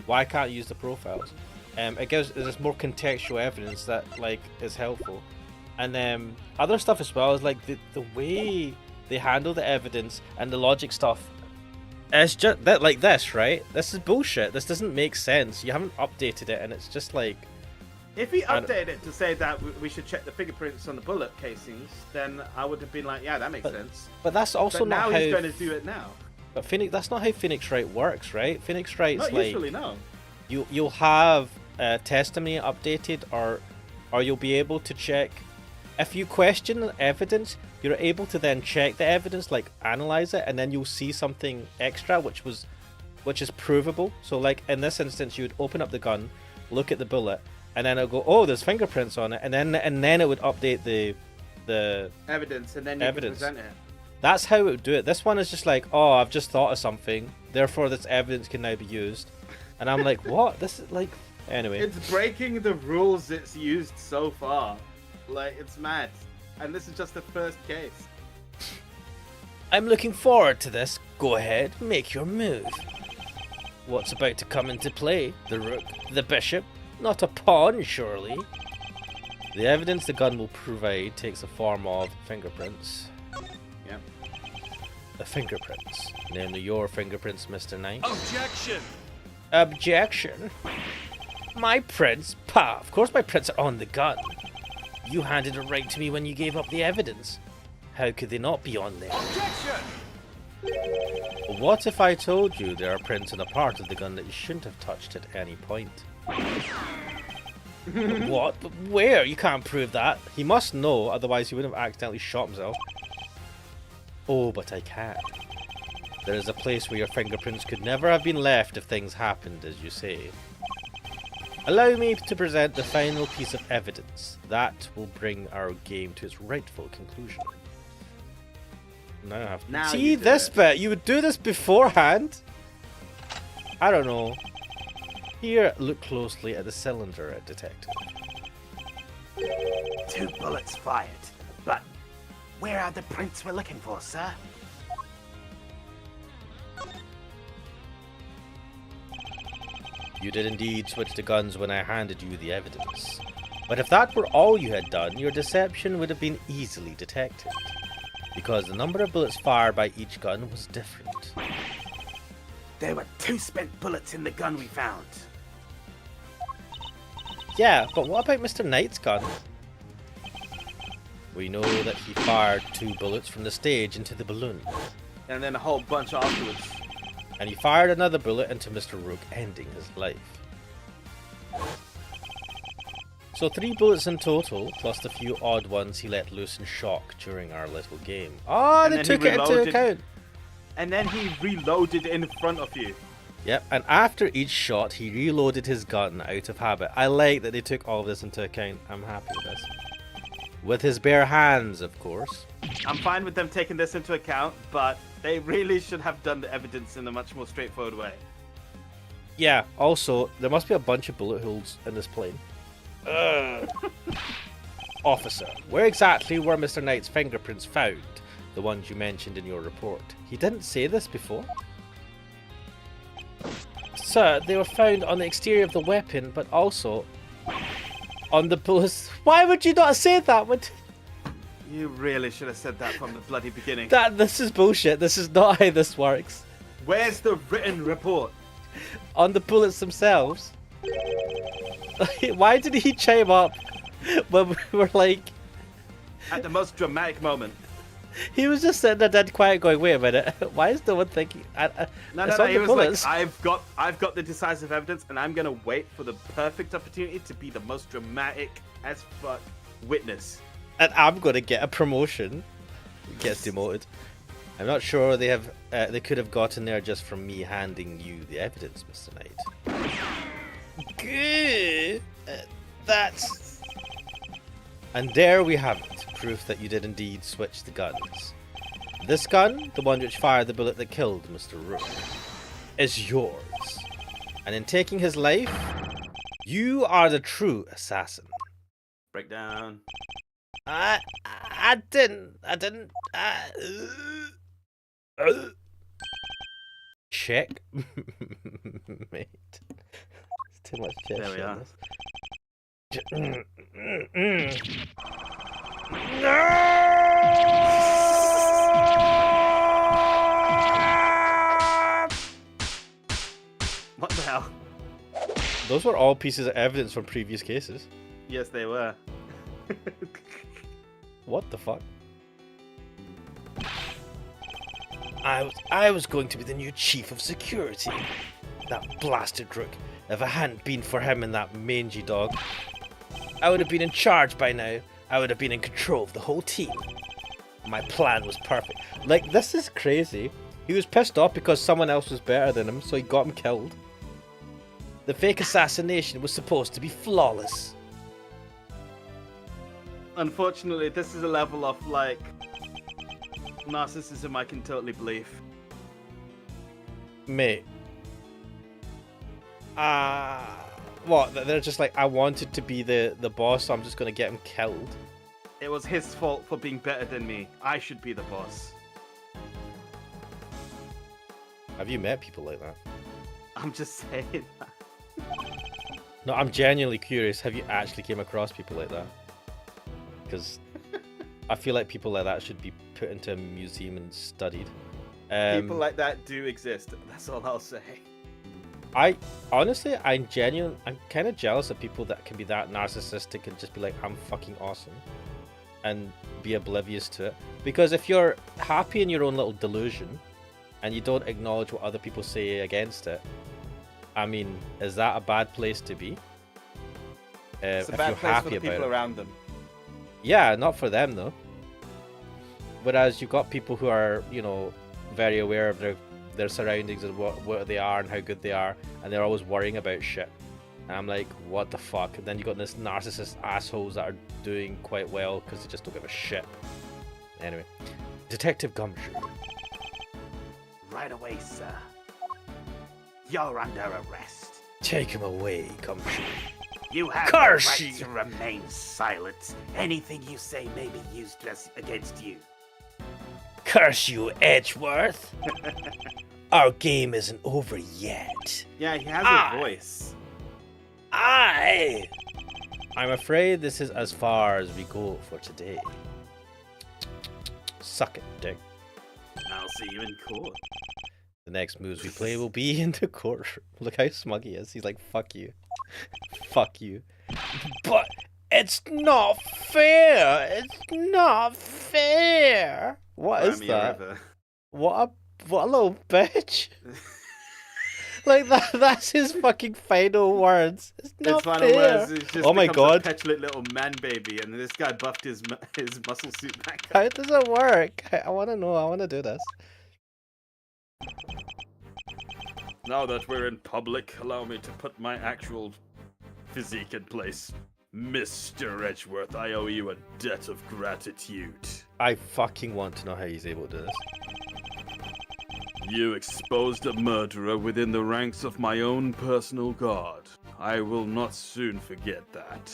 Why can't you use the profiles? It gives there's more contextual evidence that like is helpful, and other stuff as well is like the way they handle the evidence and the logic stuff. It's just that like this, right? This is bullshit. This doesn't make sense. You haven't updated it, and it's just like... If we updated it to say that we should check the fingerprints on the bullet casings, then I would have been like, yeah, that makes sense. But that's also but not now how... he's going to do it now. But that's not how Phoenix Wright works, right? Phoenix Wright's Not like... usually, no. You'll have testimony updated, or you'll be able to check... If you question evidence, you're able to then check the evidence, like analyze it, and then you'll see something extra which is provable. So like in this instance, you would open up the gun, look at the bullet, and then it'll go, oh, there's fingerprints on it, and then it would update the evidence, and then you can present it. That's how it would do it. This one is just like, oh, I've just thought of something, therefore this evidence can now be used. And I'm like, what? This is like... Anyway. It's breaking the rules it's used so far. Like, it's mad. And this is just the first case. I'm looking forward to this. Go ahead, make your move. What's about to come into play? The rook, the bishop? Not a pawn, surely. The evidence the gun will provide takes the form of fingerprints. Yep. The fingerprints. Namely your fingerprints, Mr. Knight. Objection! Objection? My prints? Pah, of course my prints are on the gun. You handed it right to me when you gave up the evidence. How could they not be on there? Objection! What if I told you there are prints on a part of the gun that you shouldn't have touched at any point? What? But where? You can't prove that. He must know, otherwise he wouldn't have accidentally shot himself. Oh, but I can. There is a place where your fingerprints could never have been left if things happened, as you say. Allow me to present the final piece of evidence. That will bring our game to its rightful conclusion. Now I have to... Now See you do this it. bit? You would do this beforehand? I don't know. Here, look closely at the cylinder, detective. 2 bullets fired. But where are the prints we're looking for, sir? You did indeed switch the guns when I handed you the evidence. But if that were all you had done, your deception would have been easily detected. Because the number of bullets fired by each gun was different. There were 2 spent bullets in the gun we found. Yeah, but what about Mr. Knight's gun? We know that he fired 2 bullets from the stage into the balloon. And then a whole bunch afterwards. And he fired another bullet into Mr. Rook, ending his life. So 3 bullets in total, plus the few odd ones he let loose in shock during our little game. Oh, And they then took he it into reloaded. account. and then he reloaded in front of you. Yep, and after each shot, he reloaded his gun out of habit. I like that they took all of this into account. I'm happy with this. With his bare hands, of course. I'm fine with them taking this into account, but they really should have done the evidence in a much more straightforward way. Yeah, also, there must be a bunch of bullet holes in this plane. Officer, where exactly were Mr. Knight's fingerprints found? The ones you mentioned in your report. He didn't say this before. Sir, they were found on the exterior of the weapon, but also on the bullets. Why would you not have said that? You really should have said that from the bloody beginning. This is bullshit. This is not how this works. Where's the written report? On the bullets themselves. Why did he chime up when we were like... At the most dramatic moment. He was just sitting there dead quiet going, wait a minute, why is no one thinking... No, he was like, I've got the decisive evidence, and I'm going to wait for the perfect opportunity to be the most dramatic as fuck witness. And I'm going to get a promotion. He gets demoted. I'm not sure they could have gotten there just from me handing you the evidence, Mr. Knight. Good. That's... And there we have it, proof that you did indeed switch the guns. This gun, the one which fired the bullet that killed Mr. Rook, is yours. And in taking his life, you are the true assassin. Breakdown. I didn't. Check. Mate. It's too much shit. There we are. What the hell? Those were all pieces of evidence from previous cases. Yes, they were. What the fuck? I was going to be the new chief of security. That blasted Rook. If it hadn't been for him and that mangy dog, I would have been in charge by now. I would have been in control of the whole team. My plan was perfect. Like, this is crazy. He was pissed off because someone else was better than him, so he got him killed. The fake assassination was supposed to be flawless. Unfortunately, this is a level of, like, narcissism I can totally believe. Mate. What? They're just like, I wanted to be the boss, so I'm just going to get him killed. It was his fault for being better than me. I should be the boss. Have you met people like that? I'm just saying that. No, I'm genuinely curious. Have you actually came across people like that? Because I feel like people like that should be put into a museum and studied. People like that do exist. That's all I'll say. I'm kind of jealous of people that can be that narcissistic and just be like, I'm fucking awesome, and be oblivious to it. Because if you're happy in your own little delusion and you don't acknowledge what other people say against it, I mean, is that a bad place to be? It's a if bad you're place happy for the about people it. around them. Yeah, not for them though. Whereas you've got people who are, you know, very aware of their surroundings and what they are and how good they are, and they're always worrying about shit. And I'm like, what the fuck? And then you got this narcissist assholes that are doing quite well because they just don't give a shit. Anyway, Detective Gumshoe. Right away, sir. You're under arrest. Take him away, Gumshoe. You have Curse the right you. to remain silent. Anything you say may be used against you. Curse you, Edgeworth. Our game isn't over yet. Yeah, he has a voice. I'm afraid this is as far as we go for today. Suck it, dick. I'll see you in court. The next moves we play will be in the courtroom. Look how smug he is. He's like, fuck you. Fuck you. But it's not fair. It's not fair. What is that? What a little bitch. Like that's his fucking final words. It's not His final fair. words is just Oh my becomes god. a petulant little man baby, and this guy buffed his muscle suit back up. How does it work? I want to know. I want to do this. Now that we're in public, allow me to put my actual physique in place. Mr. Edgeworth, I owe you a debt of gratitude. I fucking want to know how he's able to do this. You exposed a murderer within the ranks of my own personal guard. I will not soon forget that.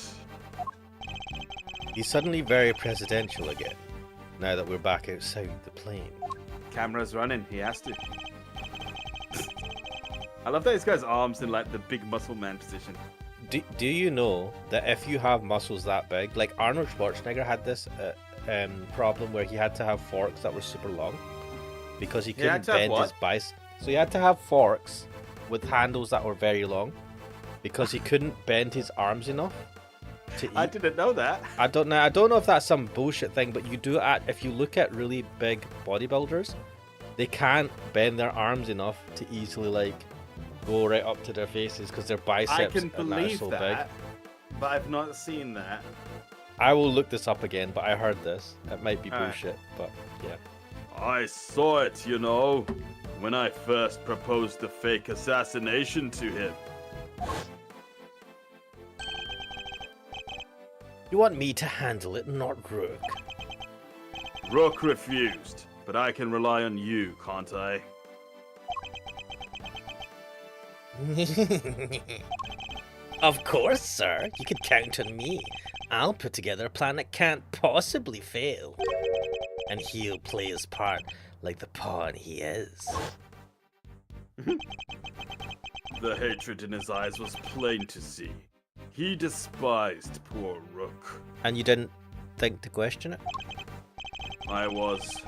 He's suddenly very presidential again, now that we're back outside the plane. Camera's running, he has to. I love that he's got his arms in like the big muscle man position. Do you know that if you have muscles that big, like Arnold Schwarzenegger had this problem where he had to have forks that were super long because he couldn't bend his biceps. So he had to have forks with handles that were very long because he couldn't bend his arms enough to eat. I didn't know that. I don't know if that's some bullshit thing, but you do if you look at really big bodybuilders, they can't bend their arms enough to easily like go right up to their faces because their biceps I can are believe so that, big. but I've not seen that. I will look this up again, but I heard this. It might be All right. bullshit, but yeah. I saw it, you know, when I first proposed the fake assassination to him. You want me to handle it, not Rook? Rook refused, but I can rely on you, can't I? Of course, sir. You can count on me. I'll put together a plan that can't possibly fail. And he'll play his part like the pawn he is. The hatred in his eyes was plain to see. He despised poor Rook. And you didn't think to question it? I was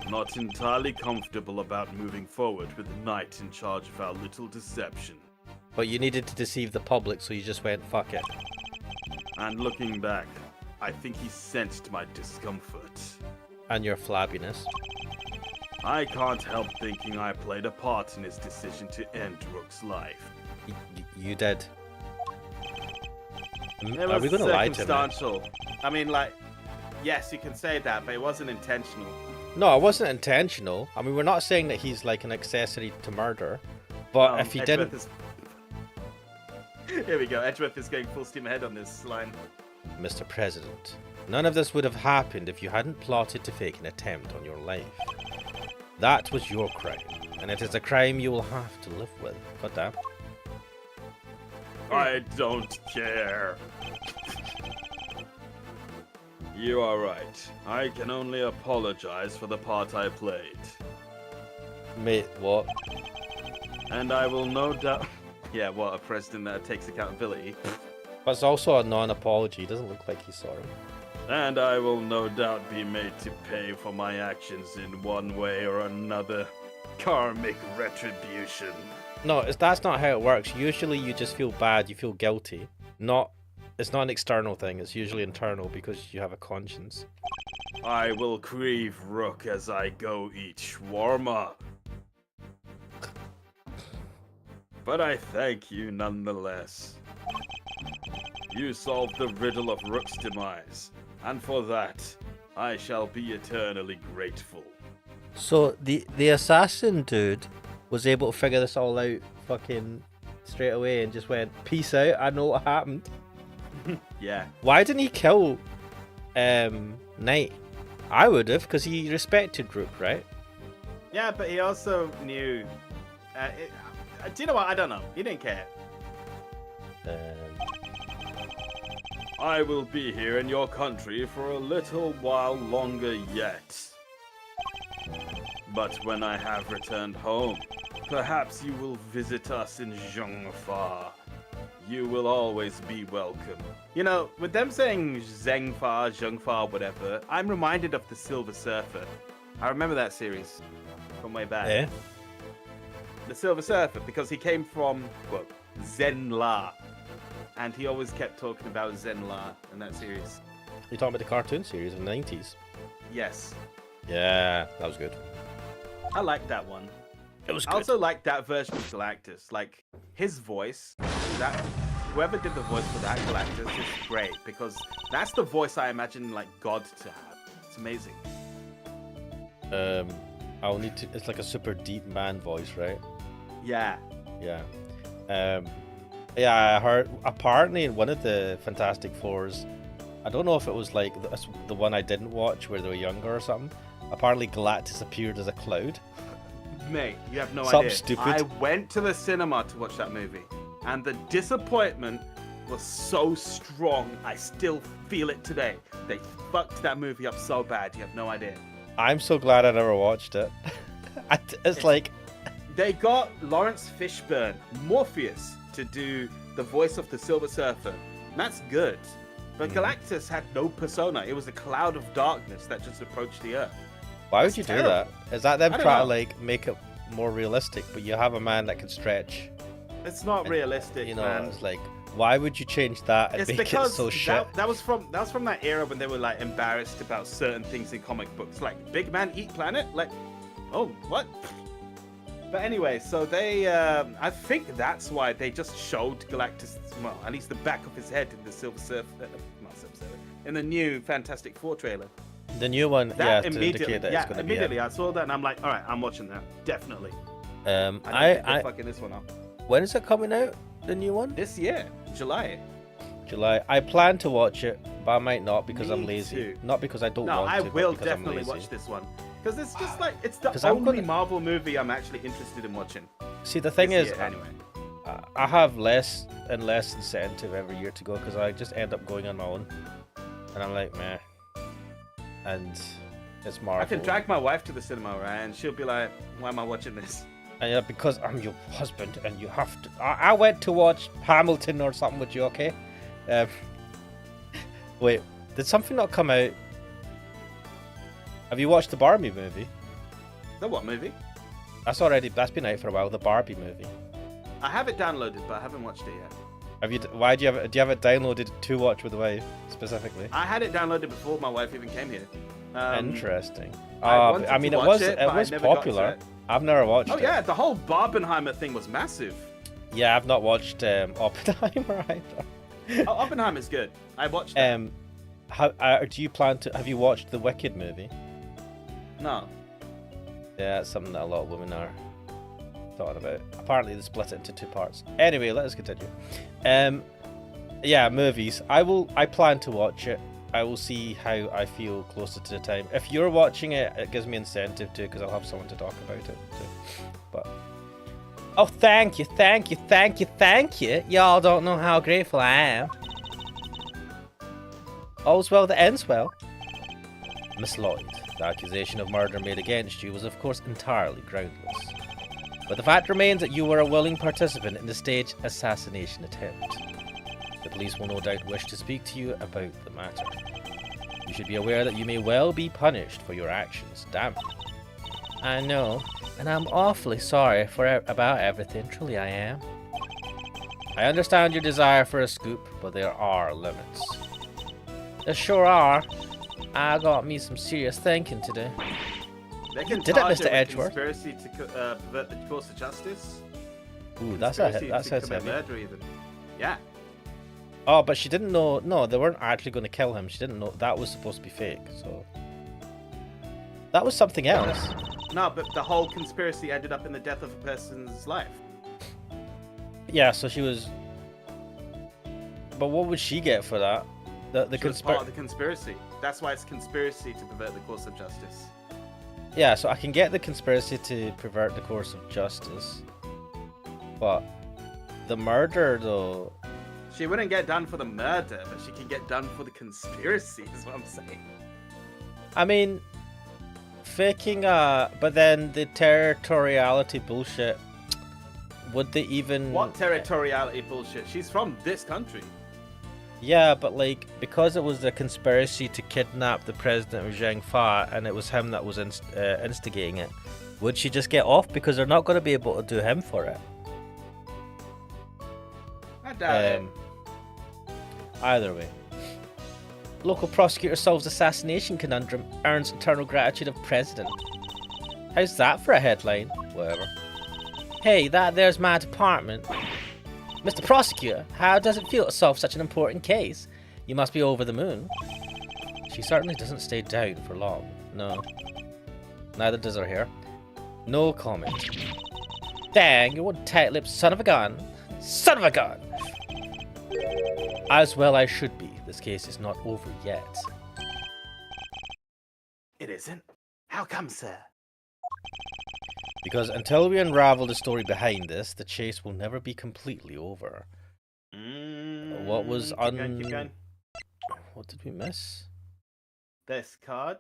not entirely comfortable about moving forward with Knight in charge of our little deception. But you needed to deceive the public, so you just went, fuck it. And looking back, I think he sensed my discomfort. And your flabbiness. I can't help thinking I played a part in his decision to end Rook's life. You did. It Are was we going to lie to him? circumstantial. I mean, like, yes, you can say that, but it wasn't intentional. No, it wasn't intentional. I mean, we're not saying that he's like an accessory to murder. But if he Edgeworth didn't... Here we go. Edgeworth is going full steam ahead on this line. Mr. President, none of this would have happened if you hadn't plotted to fake an attempt on your life. That was your crime, and it is a crime you will have to live with. Goddamn. I don't care. You are right. I can only apologize for the part I played. Mate, what? And I will no doubt... Yeah, what, a president that takes accountability. But it's also a non-apology. He doesn't look like he's sorry. And I will no doubt be made to pay for my actions in one way or another. Karmic retribution. No, that's not how it works. Usually you just feel bad, you feel guilty. It's not an external thing, it's usually internal because you have a conscience. I will grieve Rook as I go eat shawarma. But I thank you nonetheless. You solved the riddle of Rook's demise, and for that, I shall be eternally grateful. So the assassin dude was able to figure this all out fucking straight away and just went, peace out, I know what happened. Yeah. Why didn't he kill Knight? I would have, because he respected Rook, right? Yeah, but he also knew... do you know what? I don't know. He didn't care. I will be here in your country for a little while longer yet. But when I have returned home, perhaps you will visit us in Zhengfa. You will always be welcome. You know, with them saying Zhengfa, whatever, I'm reminded of the Silver Surfer. I remember that series from way back. Yeah. The Silver Surfer, because he came from, quote, Zenla. And he always kept talking about Zenla in that series. You're talking about the cartoon series in the 90s? Yes. Yeah, that was good. I like that one. It was I good. also like that version of Galactus. Like, his voice, whoever did the voice for that Galactus is great, because that's the voice I imagine, like, God to have. It's amazing. I'll need to. It's like a super deep man voice, right? Yeah. Yeah. Yeah, I heard apparently in one of the Fantastic Fours, I don't know if it was like the one I didn't watch where they were younger or something. Apparently Galactus appeared as a cloud. Mate, you have no Something idea. stupid. I went to the cinema to watch that movie, and the disappointment was so strong. I still feel it today. They fucked that movie up so bad. You have no idea. I'm so glad I never watched it. It's like They got Lawrence Fishburne, Morpheus, to do the voice of the Silver Surfer. And that's good. But Galactus had no persona. It was a cloud of darkness that just approached the Earth. why would That's you do terrible. that? Is that them I don't trying to know. like make it more realistic? But you have a man that can stretch. It's not And, realistic, You know, man. it's like why would you change that and It's make it because so shit? that was from that era when they were like embarrassed about certain things in comic books, like Big Man Eat Planet. Like, oh, what? But anyway, so they, I think that's why they just showed Galactus, well, at least the back of his head in the Silver Surfer, not Silver Surfer, in the new Fantastic Four trailer. The new one, That yeah, to immediately, indicate that yeah, it's going to be immediately I saw that and I'm like, all right, I'm watching that, definitely. it. I don't think they're I fucking this one up. when is it coming out? The new one? This year, July. July. I plan to watch it, but I might not because I'm Me lazy. too. Not because I don't No, want I to. but will because I'm definitely lazy. watch this one because it's just like it's the 'Cause I'm only gonna- Marvel movie I'm actually interested in watching. See, the thing this is, year, anyway. I have less and less incentive every year to go because I just end up going on my own, and I'm like, meh. And it's Marvel. I can drag my wife to the cinema, right, and she'll be like, "Why am I watching this?" And yeah, because I'm your husband, and you have to. I went to watch Hamilton or something with you, okay? Wait, did something not come out? Have you watched the Barbie movie? The what movie? That's been out for a while. The Barbie movie. I have it downloaded, but I haven't watched it yet. Have you? Why do you have it? Do you have it downloaded to watch with the wife specifically? I had it downloaded before my wife even came here. Interesting. I wanted I mean, to it watch was it, but I was never got to popular. it. I've never watched Oh it. yeah, the whole Barbenheimer thing was massive. Yeah, I've not watched Oppenheimer either. Oh, Oppenheimer's good. I watched it. Do you plan to? Have you watched the Wicked movie? No. Yeah, it's something that a lot of women are thought about. Apparently, they split it into two parts. Anyway, let us continue. Yeah, movies. I plan to watch it. I will see how I feel closer to the time. If you're watching it, it gives me incentive to, because I'll have someone to talk about it too. But oh, thank you, thank you, thank you, thank you. Y'all don't know how grateful I am. All's well that ends well. Miss Lloyd, the accusation of murder made against you was of course entirely groundless. But the fact remains that you were a willing participant in the staged assassination attempt. The police will no doubt wish to speak to you about the matter. You should be aware that you may well be punished for your actions. Damn. I know, and I'm awfully sorry about everything, truly I am. I understand your desire for a scoop, but there are limits. There sure are. I got me some serious thinking to do. They can Did it, charge Mr. with Edgeworth? Conspiracy to pervert the course of justice. Ooh, that's a Conspiracy that to sounds commit heavy. murder even. Yeah. Oh, but she didn't know. No, they weren't actually going to kill him. She didn't know that was supposed to be fake. So that was something else. No, but the whole conspiracy ended up in the death of a person's life. Yeah, so she was. But what would she get for that? The She was part of conspiracy. the conspiracy. That's why it's conspiracy to pervert the course of justice. Yeah, so I can get the conspiracy to pervert the course of justice, but the murder though. She wouldn't get done for the murder, but she can get done for the conspiracy, is what I'm saying. I mean, faking. But then the territoriality bullshit. Would they even? What territoriality bullshit? She's from this country. Yeah, but like because it was the conspiracy to kidnap the president of Zhangfa, and it was him that was instigating it. Would she just get off because they're not going to be able to do him for it? I doubt it. Either way. Local prosecutor solves assassination conundrum, earns eternal gratitude of president. How's that for a headline? Whatever. Hey, that there's my department. Mr. Prosecutor, how does it feel to solve such an important case? You must be over the moon. She certainly doesn't stay down for long. No. Neither does her hair. No comment. Dang, you one tight-lipped son of a gun. Son of a gun! As well I should be. This case is not over yet. It isn't. How come, sir? Because until we unravel the story behind this, the chase will never be completely over. What was Keep going. What did we miss? This card.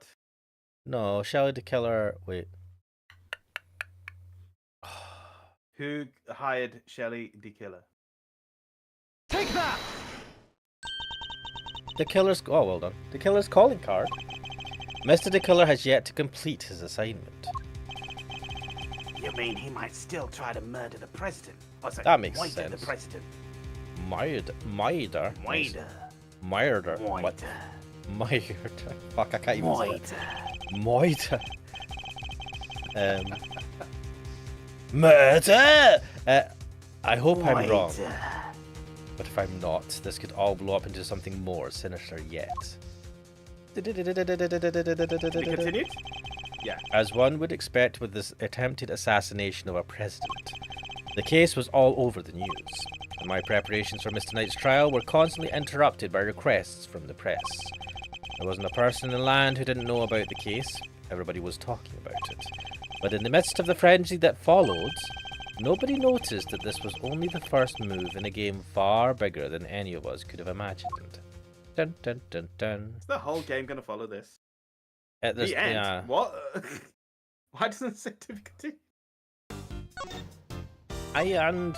No, Shelley the Killer. Wait. Who hired Shelley the Killer? Take that! The Killer's. Oh, well done. The Killer's calling card. Mr. the Killer has yet to complete his assignment. You mean he might still try to murder the president? Oh, sorry, That makes murder sense. the president. Murder. Murder. Murder. What? Murder. Murder. Fuck, I can't even say it. Murder. Murder! I hope I'm wrong. Murder. But if I'm not, this could all blow up into something more sinister yet. Did it continue? Yeah. As one would expect with this attempted assassination of a president, the case was all over the news, and my preparations for Mr. Knight's trial were constantly interrupted by requests from the press. There wasn't a person in the land who didn't know about the case. Everybody was talking about it. But in the midst of the frenzy that followed, nobody noticed that this was only the first move in a game far bigger than any of us could have imagined. Dun dun dun dun. Is the whole game gonna follow this? At this, The end? yeah. What? Why doesn't it say to continue? And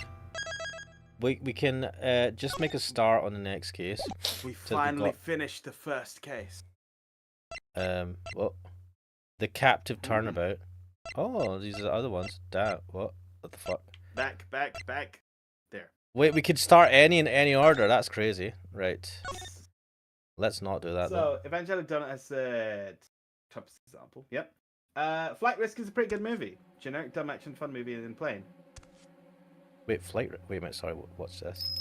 we can just make a start on the next case. We So we finally got- finished the first case. Well, the captive turnabout. Oh, these are the other ones. Damn, what the fuck? Back. There. Wait, we could start any in any order. That's crazy. Right. Let's not do that. So, Evangelic Donut has said, top example. Yep. Flight Risk is a pretty good movie. Generic dumb action fun movie in plane. Wait, wait a minute. Sorry, what's this?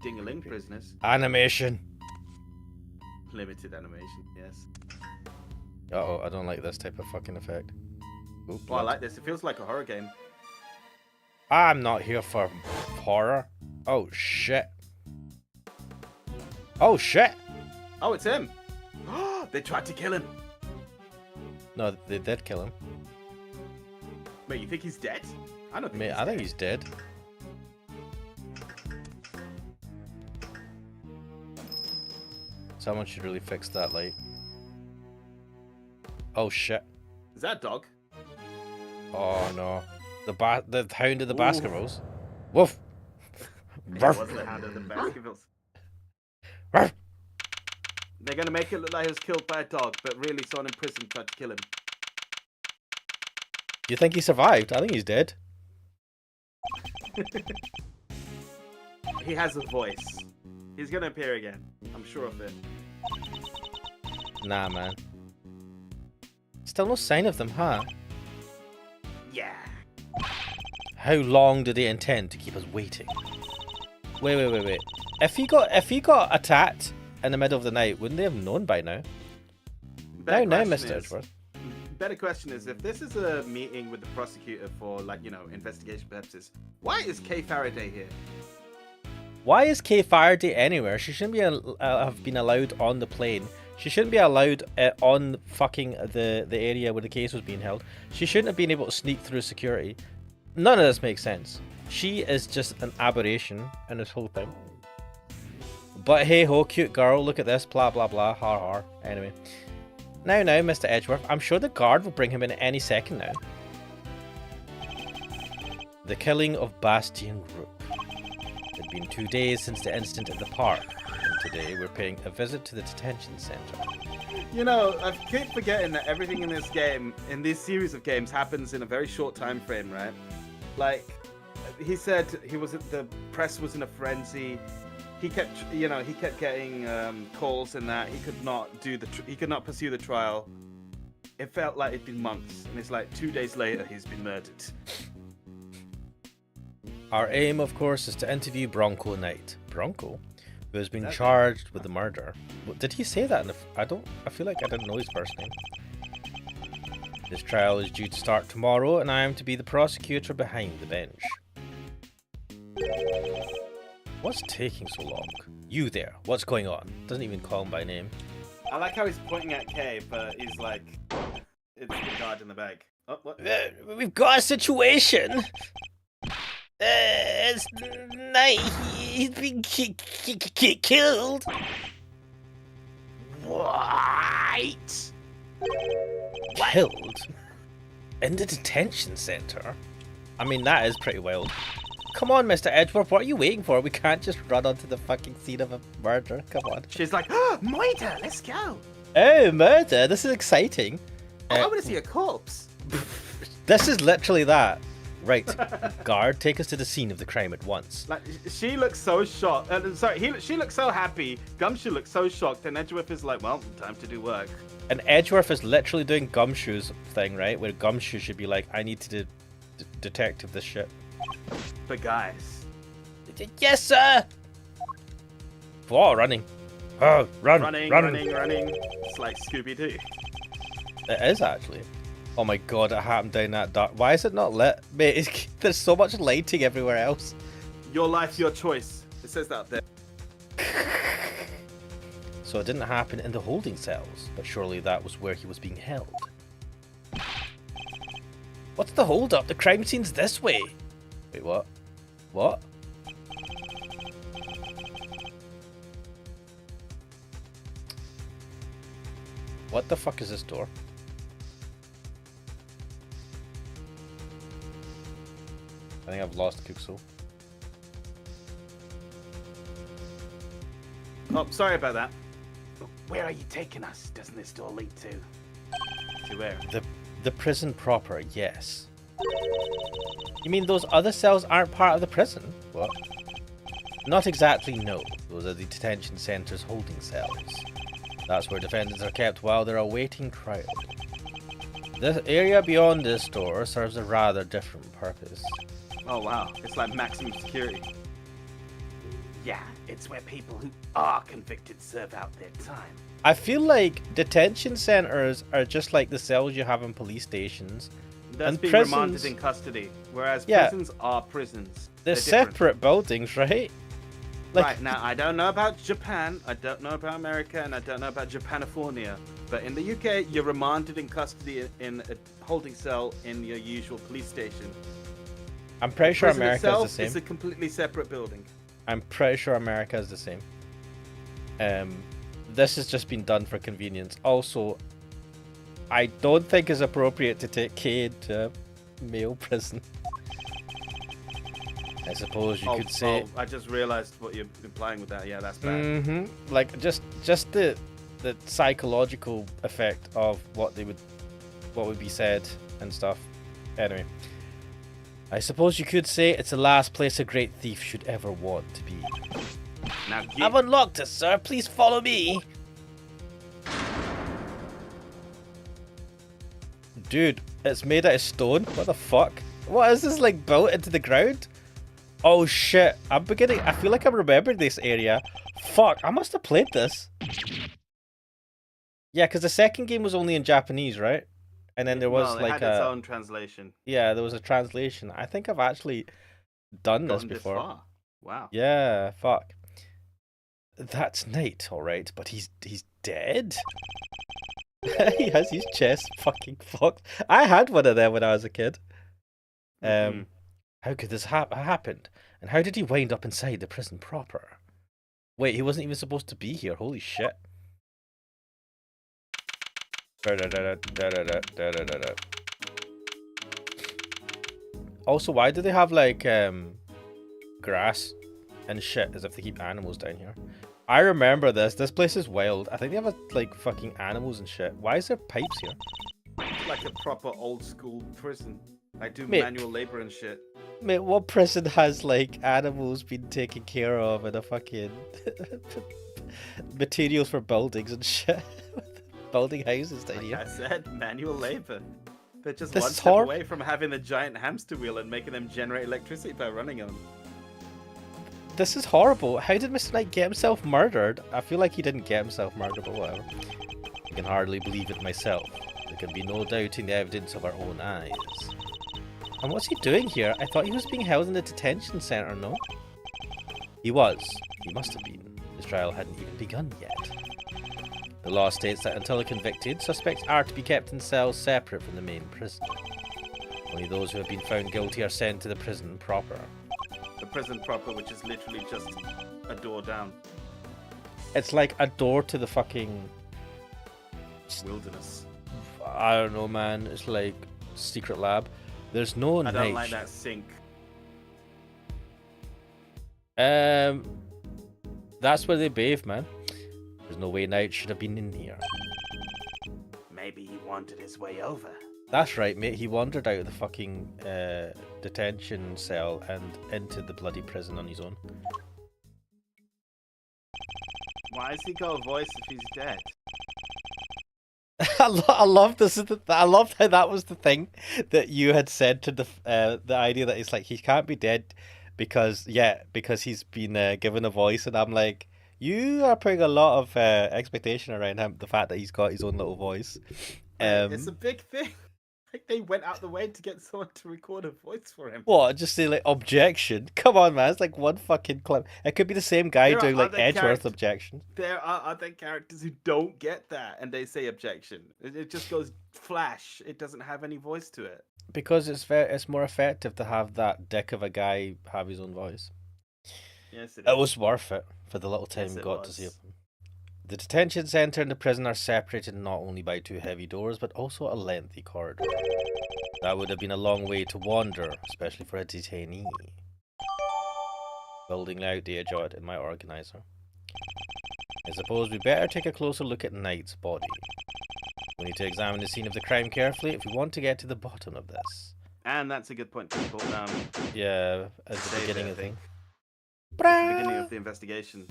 Ding-a-ling prisoners. Animation. Limited animation. Yes. Uh-oh, I don't like this type of fucking effect. Ooh, Well, I blood. like this. It feels like a horror game. I'm not here for horror. Oh shit. Oh shit. Oh, it's him. They tried to kill him. No, they did kill him. Wait, you think he's dead? I don't think Mate, he's I think dead. he's dead. Someone should really fix that light. Oh shit. Is that a dog? Oh no. The hound of the Ooh. Baskervilles. Woof. It Ruff. was the hand of the Baskervilles. Ruff. They're gonna make it look like he was killed by a dog, but really someone in prison tried to kill him. You think he survived? I think he's dead. He has a voice. He's gonna appear again. I'm sure of it. Nah, man. Still no sign of them, huh? Yeah. How long do they intend to keep us waiting? Wait. If he got attacked in the middle of the night, wouldn't they have known by now? Better Now, question Mr. is- Edgeworth. Better question is, if this is a meeting with the prosecutor for, like, you know, investigation purposes, why is Kay Faraday here? Why is Kay Faraday anywhere? She shouldn't be have been allowed on the plane. She shouldn't be allowed on fucking the area where the case was being held. She shouldn't have been able to sneak through security. None of this makes sense. She is just an aberration in this whole thing. But hey ho, cute girl, look at this, blah blah blah, har har. Anyway. Now, Mr. Edgeworth, I'm sure the guard will bring him in any second now. The killing of Bastian Group. It had been 2 days since the incident at the park, and today we're paying a visit to the detention center. You know, I keep forgetting that everything in this game, in this series of games, happens in a very short time frame, right? Like, he said the press was in a frenzy. He kept getting calls and that he could not pursue the trial. It felt like it'd been months, and it's like 2 days later he's been murdered. Our aim, of course, is to interview Bronco Knight. Bronco? Who has been That- charged with the murder. Did he say that in the... I feel like I didn't know his first name. This trial is due to start tomorrow, and I am to be the prosecutor behind the bench. What's taking so long? You there, what's going on? Doesn't even call him by name. I like how he's pointing at Kay, but he's like, it's the guard in the bag. Oh, what? We've got a situation. It's night. He's been killed. What? Killed? In the detention center? I mean, that is pretty wild. Come on, Mr. Edgeworth, what are you waiting for? We can't just run onto the fucking scene of a murder. Come on. She's like, oh, Moida, let's go. Oh, murder. This is exciting. I want to see a corpse. This is literally that. Right. Guard, take us to the scene of the crime at once. Like, she looks so shocked. She looks so happy. Gumshoe looks so shocked, and Edgeworth is like, well, time to do work. And Edgeworth is literally doing Gumshoe's thing, right? Where Gumshoe should be like, I need to detective this shit. But guys. Yes, sir! Oh, running. Oh, Running. It's like Scooby-Doo. It is, actually. Oh my god, it happened down that dark. Why is it not lit? Mate, there's so much lighting everywhere else. Your life, your choice. It says that up there. So it didn't happen in the holding cells, but surely that was where he was being held. What's the hold up? The crime scene's this way. Wait, what? What? What the fuck is this door? I think I've lost Kuxel. Oh, sorry about that. Where are you taking us? Doesn't this door lead to? To where? The prison proper, yes. You mean those other cells aren't part of the prison? What? Not exactly, no. Those are the detention center's holding cells. That's where defendants are kept while they're awaiting trial. The area beyond this door serves a rather different purpose. Oh wow, it's like maximum security. Yeah, it's where people who are convicted serve out their time. I feel like detention centers are just like the cells you have in police stations. That's And being prisons- remanded in custody, whereas Yeah. prisons are prisons. They're different. separate buildings, right? Right, now I don't know about Japan, I don't know about America, and I don't know about Japanifornia, but in the UK, you're remanded in custody in a holding cell in your usual police station. I'm pretty sure Prison America itself is the is same. a completely separate building. I'm pretty sure America is the same. This has just been done for convenience. Also, I don't think it's appropriate to take Cade to male prison. I suppose you could say. I just realized what you're implying with that. Yeah, that's bad. Like just the psychological effect of what would be said and stuff. Anyway, I suppose you could say it's the last place a great thief should ever want to be. Now, I've unlocked it, sir. Please follow me. Dude, it's made out of stone. What the fuck? What is this, like, built into the ground? Oh shit, I feel like I'm remembering this area. Fuck, I must have played this. Yeah, because the second game was only in Japanese, right? And then there was well, it like had its own translation. Yeah, there was a translation. I think I've actually done this Gotten before. far. Wow. Yeah, fuck. That's Nate, alright, but he's dead? He has his chest fucking fucked. I had one of them when I was a kid. How could this happened? And how did he wind up inside the prison proper? Wait, he wasn't even supposed to be here. Holy shit. Also, why do they have like grass and shit as if they keep animals down here? I remember this. This place is wild. I think they have like fucking animals and shit. Why is there pipes here? Like a proper old school prison. I do Mate. manual labor and shit. Mate, what prison has like animals been taken care of and a fucking materials for buildings and shit? Building houses down Like here. I said, manual labor. They're just This one is step hor- away from having the giant hamster wheel and making them generate electricity by running on. this is horrible. How did Mr. Knight get himself murdered? I feel like he didn't get himself murdered, but whatever. I can hardly believe it myself. There can be no doubting the evidence of our own eyes. And what's he doing here? I thought he was being held in the detention center, no? He was. He must have been. His trial hadn't even begun yet. The law states that until convicted, suspects are to be kept in cells separate from the main prison. Only those who have been found guilty are sent to the prison proper. The prison proper, which is literally just a door down. It's like a door to the fucking... Wilderness. I don't know, man. It's like secret lab. There's no night. I don't like that sink. That's where they bathe, man. There's no way Knight should have been in here. Maybe he wanted his way over. That's right, mate. He wandered out of the fucking detention cell and into the bloody prison on his own. Why has he got a voice if he's dead? I love this. I loved how that was the thing that you had said to the idea that it's like he can't be dead because he's been given a voice, and I'm like, you are putting a lot of expectation around him, the fact that he's got his own little voice. It's a big thing. Like they went out the way to get someone to record a voice for him. What? Just say like objection? Come on, man! It's like one fucking clip. It could be the same guy doing like Edgeworth objection. There are other characters who don't get that, and they say objection. It just goes flash. It doesn't have any voice to it. Because it's more effective to have that dick of a guy have his own voice. Yes, it was worth it for the little time Yes, we it got was. to see it. The detention centre and the prison are separated not only by two heavy doors, but also a lengthy corridor. That would have been a long way to wander, especially for a detainee. Building out the jot in my organizer. I suppose we better take a closer look at Knight's body. We need to examine the scene of the crime carefully if we want to get to the bottom of this. And that's a good point to put Yeah, at the save beginning it, of I thing. think. Beginning of the investigation.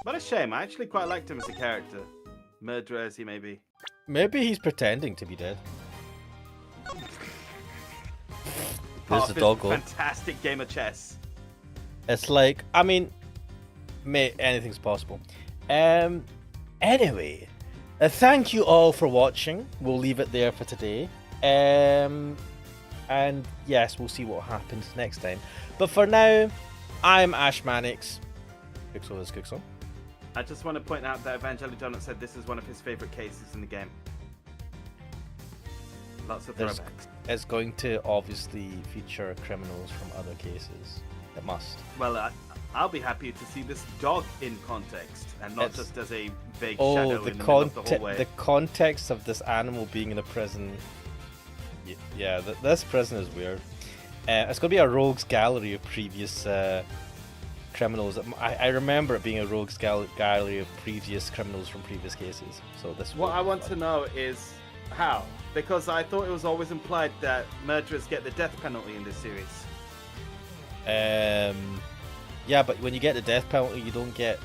What a shame. I actually quite liked him as a character. Murderer as he may be. Maybe he's pretending to be dead. There's Part the of his doggo. fantastic game of chess. It's like, I mean, mate, anything's possible. Anyway, thank you all for watching. We'll leave it there for today. And yes, we'll see what happens next time. But for now, I'm Ash Mannix. Pixel is Pixel. I just want to point out that Evangeli Donut said this is one of his favorite cases in the game. Lots of throwbacks. It's going to obviously feature criminals from other cases. It must. Well, I'll be happy to see this dog in context and not just as a vague shadow in the middle of the hallway. The context of this animal being in a prison. Yeah, this prison is weird. It's going to be a rogues gallery of previous criminals. I remember it being a rogues gallery of previous criminals from previous cases. So this. What I want to know is how, because I thought it was always implied that murderers get the death penalty in this series. Yeah, but when you get the death penalty, you don't get.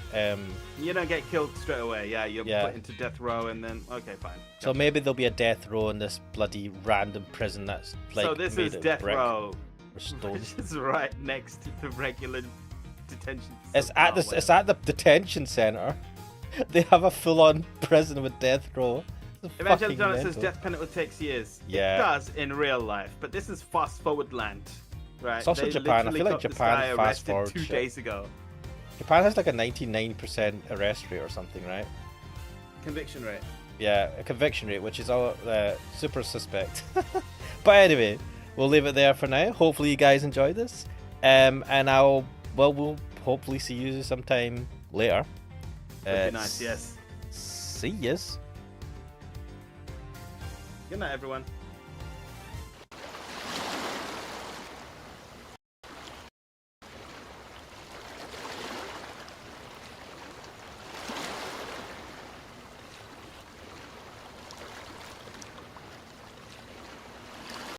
You don't get killed straight away. Yeah, you're Yeah. put into death row, and then okay, fine. So maybe there'll be a death row in this bloody random prison that's like. So this made is of death brick row, or stone. which is right next to the regular detention. It's at this. It's at the detention center. They have a full-on prison with death row. It's Evangeli fucking Donut says mental. death penalty takes years. Yeah. It does in real life, but this is fast forward land, right? It's also They Japan. I literally feel like got this Japan guy fast arrested forward 2 shit. days ago. Japan has like a 99% arrest rate or something, right? Conviction rate. Yeah, a conviction rate, which is all super suspect. But anyway, we'll leave it there for now. Hopefully you guys enjoyed this. And we'll hopefully see you sometime later. That'd be nice, yes. See yous. Good night, everyone.